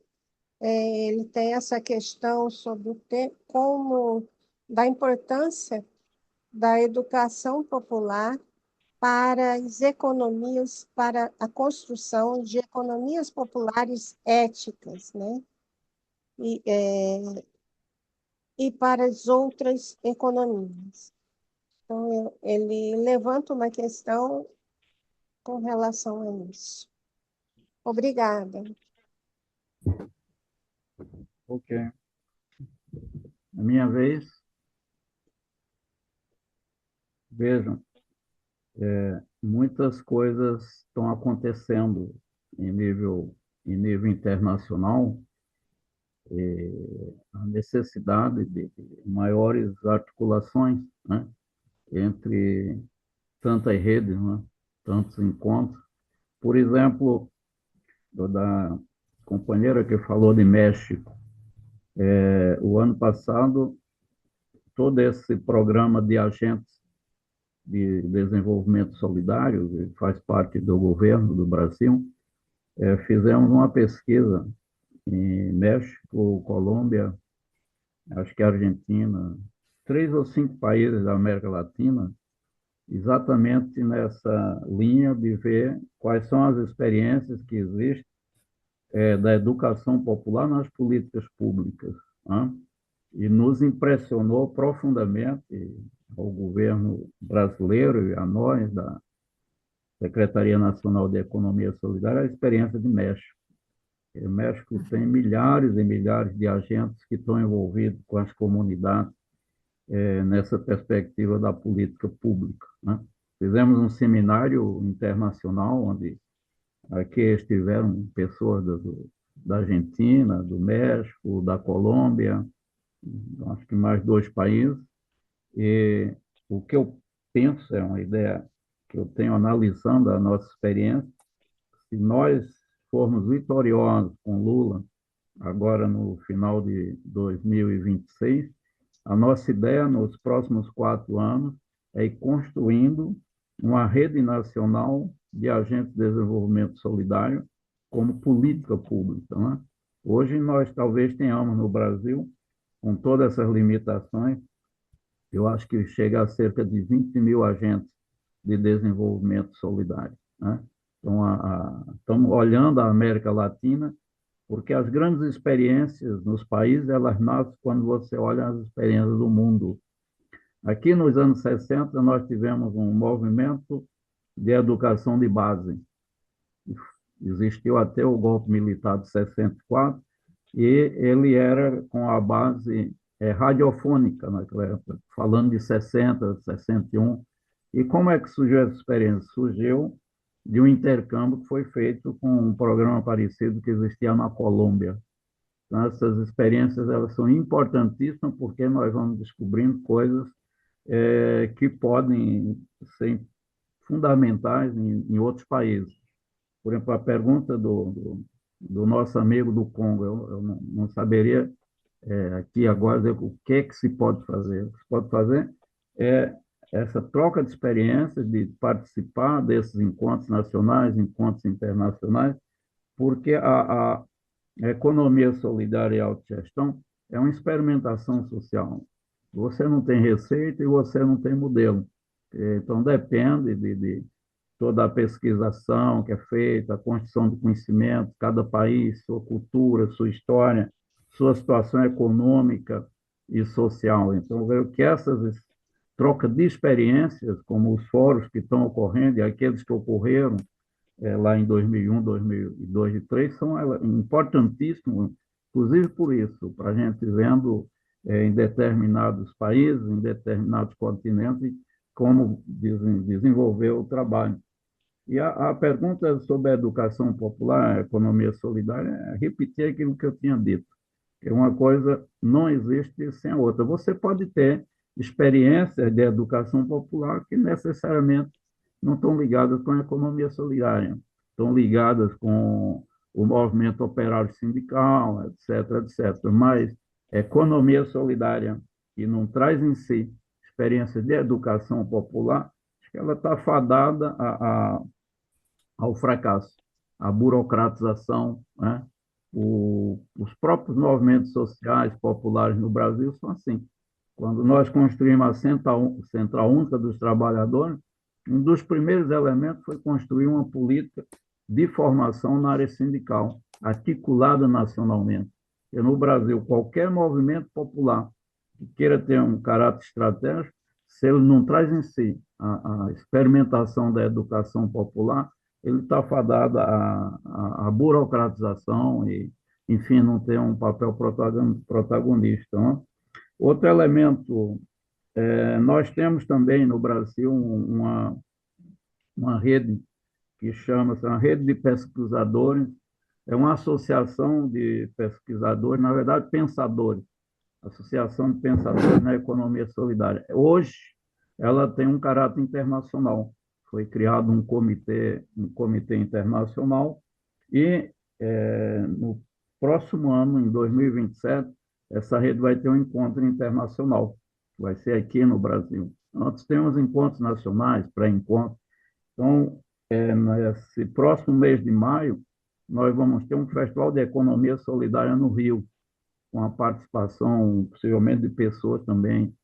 Ele tem essa questão sobre como da importância da educação popular para as economias, para a construção de economias populares éticas, né? E, e para as outras economias. Então, ele levanta uma questão com relação a isso. Obrigada. Ok. A minha vez, vejam, muitas coisas estão acontecendo em nível em nível internacional, a necessidade de maiores articulações, né, entre tantas redes, né, tantos encontros. Por exemplo, da companheira que falou de México, o ano passado, todo esse programa de agentes de desenvolvimento solidário, que faz parte do governo do Brasil, fizemos uma pesquisa em México, Colômbia, acho que Argentina, 3 ou 5 países da América Latina, exatamente nessa linha de ver quais são as experiências que existem da educação popular nas políticas públicas, né? E nos impressionou profundamente ao governo brasileiro e a nós, da Secretaria Nacional de Economia Solidária, a experiência de México. O México tem milhares e milhares de agentes que estão envolvidos com as comunidades nessa perspectiva da política pública, né? Fizemos um seminário internacional onde aqui estiveram pessoas da Argentina, do México, da Colômbia, acho que mais 2 países. E o que eu penso é uma ideia que eu tenho analisando a nossa experiência. Se nós formos vitoriosos com Lula, agora no final de 2026, a nossa ideia nos próximos 4 anos é ir construindo uma rede nacional de agentes de desenvolvimento solidário como política pública, né? Hoje nós talvez tenhamos no Brasil, com todas essas limitações, eu acho que chega a cerca de 20 mil agentes de desenvolvimento solidário, né? Então, estamos olhando a América Latina, porque as grandes experiências nos países, elas nascem quando você olha as experiências do mundo. Aqui nos anos 60, nós tivemos um movimento de educação de base. Existiu até o golpe militar de 64, e ele era com a base radiofônica naquela época, falando de 60, 61. E como é que surgiu essa experiência? Surgiu de um intercâmbio que foi feito com um programa parecido que existia na Colômbia. Então, essas experiências elas são importantíssimas porque nós vamos descobrindo coisas que podem ser fundamentais em outros países. Por exemplo, a pergunta do nosso amigo do Congo, eu não saberia aqui agora dizer o que é que se pode fazer. O que se pode fazer é essa troca de experiências, de participar desses encontros nacionais, encontros internacionais, porque a economia solidária e autogestão é uma experimentação social. Você não tem receita e você não tem modelo. Então, depende de toda a pesquisação que é feita, a construção de conhecimento, cada país, sua cultura, sua história, sua situação econômica e social. Então, eu vejo que essas trocas de experiências, como os fóruns que estão ocorrendo e aqueles que ocorreram lá em 2001, 2002 e 2003, são importantíssimos, inclusive por isso, para a gente vendo em determinados países, em determinados continentes, como desenvolver o trabalho. E a pergunta sobre a educação popular, a economia solidária, é repetir aquilo que eu tinha dito, que uma coisa não existe sem a outra. Você pode ter experiências de educação popular que necessariamente não estão ligadas com a economia solidária, estão ligadas com o movimento operário sindical, etc., etc. Mas economia solidária, que não traz em si experiência de educação popular, acho que ela está fadada ao fracasso, à burocratização, né? Os próprios movimentos sociais populares no Brasil são assim. Quando nós construímos a Central Única dos Trabalhadores, um dos primeiros elementos foi construir uma política de formação na área sindical, articulada nacionalmente. E no Brasil, qualquer movimento popular que queira ter um caráter estratégico, se ele não traz em si a experimentação da educação popular, ele está fadado à burocratização e, enfim, não tem um papel protagonista, né? Outro elemento, nós temos também no Brasil uma rede que chama-se uma rede de pesquisadores é uma associação de pesquisadores, na verdade, pensadores, Associação de Pensadores na Economia Solidária. Hoje, ela tem um caráter internacional. Foi criado um comitê internacional e no próximo ano, em 2027, essa rede vai ter um encontro internacional. Vai ser aqui no Brasil. Antes temos encontros nacionais, pré-encontros. Então, nesse próximo mês de maio, nós vamos ter um festival de economia solidária no Rio, com a participação, possivelmente, de pessoas também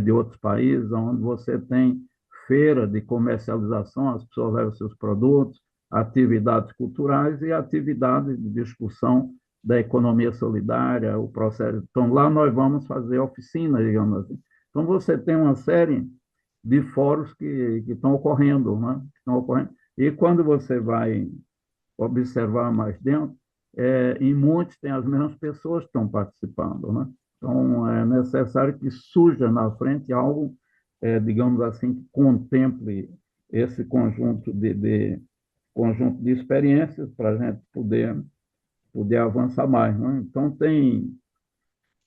de outros países, onde você tem feira de comercialização, as pessoas levam seus produtos, atividades culturais e atividades de discussão da economia solidária, o processo. Então, lá nós vamos fazer oficinas, digamos assim. Então, você tem uma série de fóruns que estão ocorrendo, né? Que estão ocorrendo. E quando você vai observar mais dentro, em muitos tem as mesmas pessoas que estão participando, né? Então, é necessário que surja na frente algo, digamos assim, que contemple esse conjunto de experiências para a gente poder avançar mais, né? Então, tem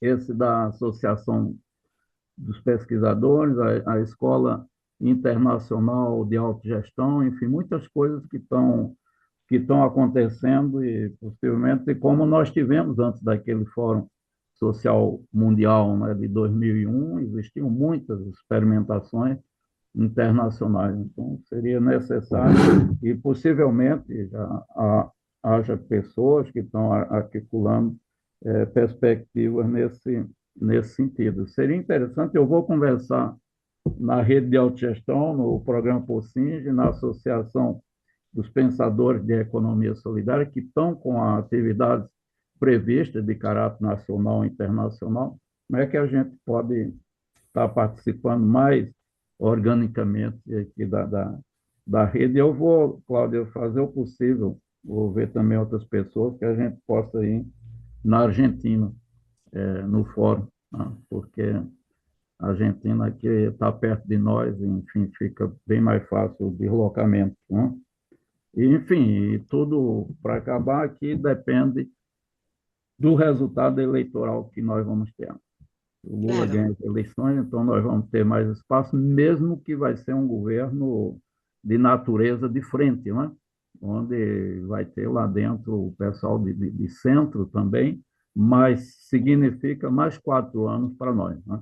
esse da Associação dos Pesquisadores, a Escola Internacional de Autogestão, enfim, muitas coisas que estão acontecendo e possivelmente como nós tivemos antes daquele Fórum Social Mundial, né, de 2001, existiam muitas experimentações internacionais. Então, seria necessário e possivelmente já haja pessoas que estão articulando perspectivas nesse sentido. Seria interessante, eu vou conversar na rede de autogestão, no programa POSINGE, na Associação dos Pensadores de Economia Solidária, que estão com atividades previstas de caráter nacional e internacional, como é que a gente pode estar participando mais organicamente aqui da rede? Eu vou, Cláudia, fazer o possível, vou ver também outras pessoas, que a gente possa ir na Argentina, no fórum, né? Porque a Argentina aqui está perto de nós, enfim, fica bem mais fácil o deslocamento, né? E, enfim, tudo para acabar aqui depende do resultado eleitoral que nós vamos ter. O Lula Claro. ganha as eleições, então nós vamos ter mais espaço, mesmo que vai ser um governo de natureza de frente, né? Onde vai ter lá dentro o pessoal de centro também, mas significa mais 4 anos para nós, né?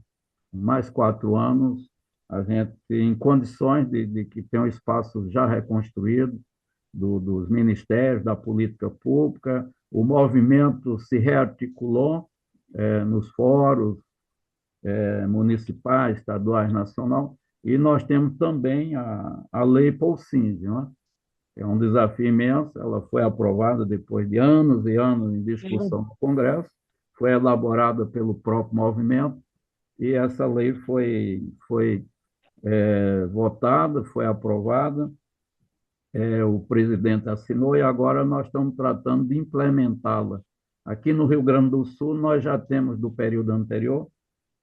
Mais 4 anos, a gente em condições de que tem um espaço já reconstruído, dos ministérios, da política pública, o movimento se rearticulou nos fóruns municipais, estaduais, nacional, e nós temos também a Lei Paulsing, né? É um desafio imenso, ela foi aprovada depois de anos e anos em discussão no Congresso, foi elaborada pelo próprio movimento, e essa lei foi votada, foi aprovada, o presidente assinou e agora nós estamos tratando de implementá-la. Aqui no Rio Grande do Sul, nós já temos, do período anterior,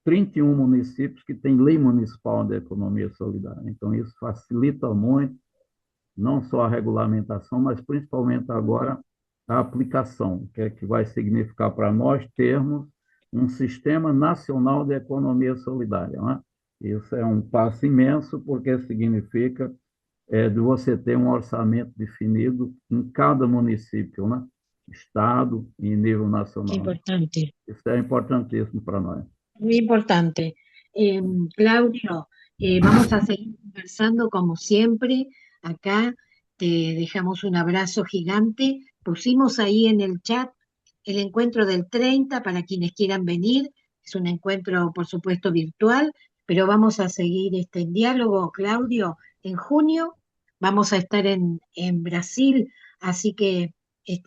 31 municípios que têm lei municipal de economia solidária. Então, isso facilita muito, não só a regulamentação, mas principalmente agora a aplicação, que é que vai significar para nós termos um sistema nacional de economia solidária, né? Isso é um passo imenso, porque significa de você ter um orçamento definido em cada município, né? Estado e nível nacional. Importante. Isso é importantíssimo para nós. Muy importante. Claudio, vamos a seguir conversando como siempre. Acá te dejamos un abrazo gigante. Pusimos ahí en el chat el encuentro del 30 para quienes quieran venir. Es un encuentro, por supuesto, virtual, pero vamos a seguir en diálogo, Claudio. En junio vamos a estar en Brasil, así que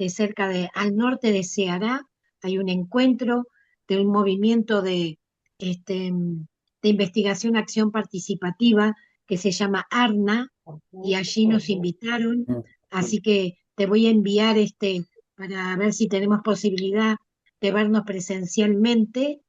cerca al norte de Ceará hay un encuentro de un movimiento de investigación, acción participativa que se llama ARNA, y allí nos invitaron, así que te voy a enviar para ver si tenemos posibilidad de vernos presencialmente,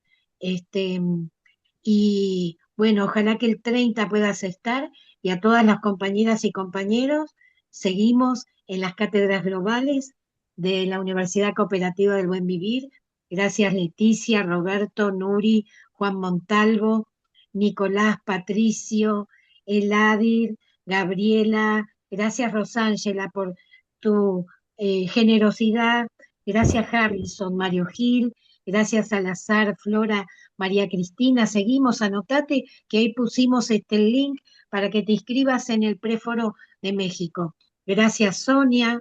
y bueno, ojalá que el 30 puedas estar, y a todas las compañeras y compañeros, seguimos en las cátedras globales de la Universidad Cooperativa del Buen Vivir. Gracias Leticia, Roberto, Nuri, Juan Montalvo, Nicolás, Patricio, Eladir, Gabriela. Gracias Rosángela por tu generosidad. Gracias Harrison, Mario Gil. Gracias Salazar, Flora, María Cristina. Seguimos, anotate que ahí pusimos el link para que te inscribas en el Préforo de México. Gracias Sonia.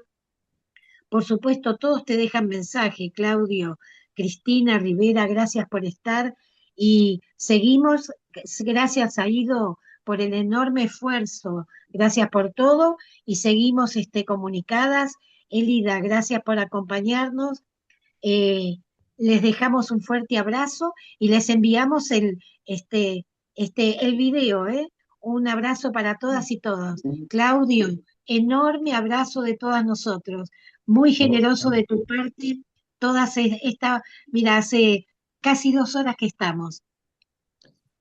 Por supuesto, todos te dejan mensaje, Claudio, Cristina, Rivera, gracias por estar. Y seguimos, gracias a Ido por el enorme esfuerzo, gracias por todo, y seguimos Elida, gracias por acompañarnos. Eh, Les dejamos un fuerte abrazo y les enviamos el video, ¿eh? Un abrazo para todas y todos. Claudio, enorme abrazo de todas nosotros. Muy generoso de tu parte. Mira, hace casi 2 horas que estamos.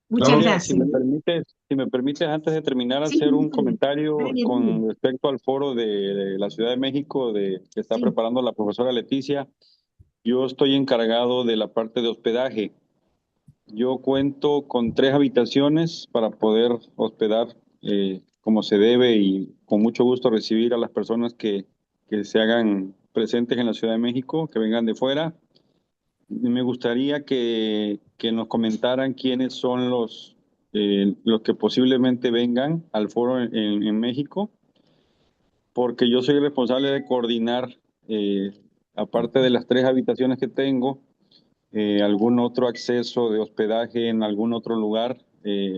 Muchas Claudia, gracias. si me permites, antes de terminar, Sí, hacer un comentario dale, dale. con respecto al foro de la Ciudad de México que está Sí. preparando la profesora Leticia. Yo estoy encargado de la parte de hospedaje. Yo cuento con 3 habitaciones para poder hospedar como se debe y con mucho gusto recibir a las personas que se hagan presentes en la Ciudad de México, que vengan de fuera. Me gustaría que nos comentaran quiénes son los que posiblemente vengan al foro en México, porque yo soy responsable de coordinar, aparte de las 3 habitaciones que tengo, algún otro acceso de hospedaje en algún otro lugar,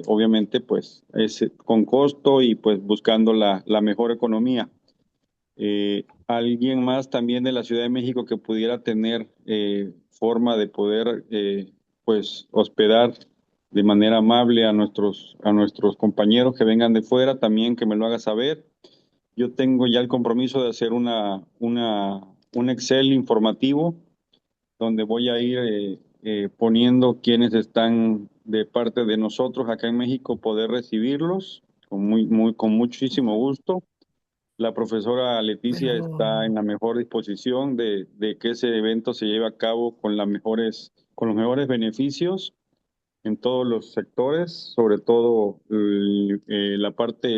obviamente pues es con costo y pues buscando la mejor economía. Alguien más también de la Ciudad de México que pudiera tener forma de poder pues hospedar de manera amable a nuestros compañeros que vengan de fuera, también que me lo haga saber. Yo tengo ya el compromiso de hacer un Excel informativo donde voy a ir poniendo quienes están de parte de nosotros acá en México, poder recibirlos con muchísimo gusto. La profesora Leticia está en la mejor disposición de que ese evento se lleve a cabo con los mejores beneficios en todos los sectores, sobre todo la parte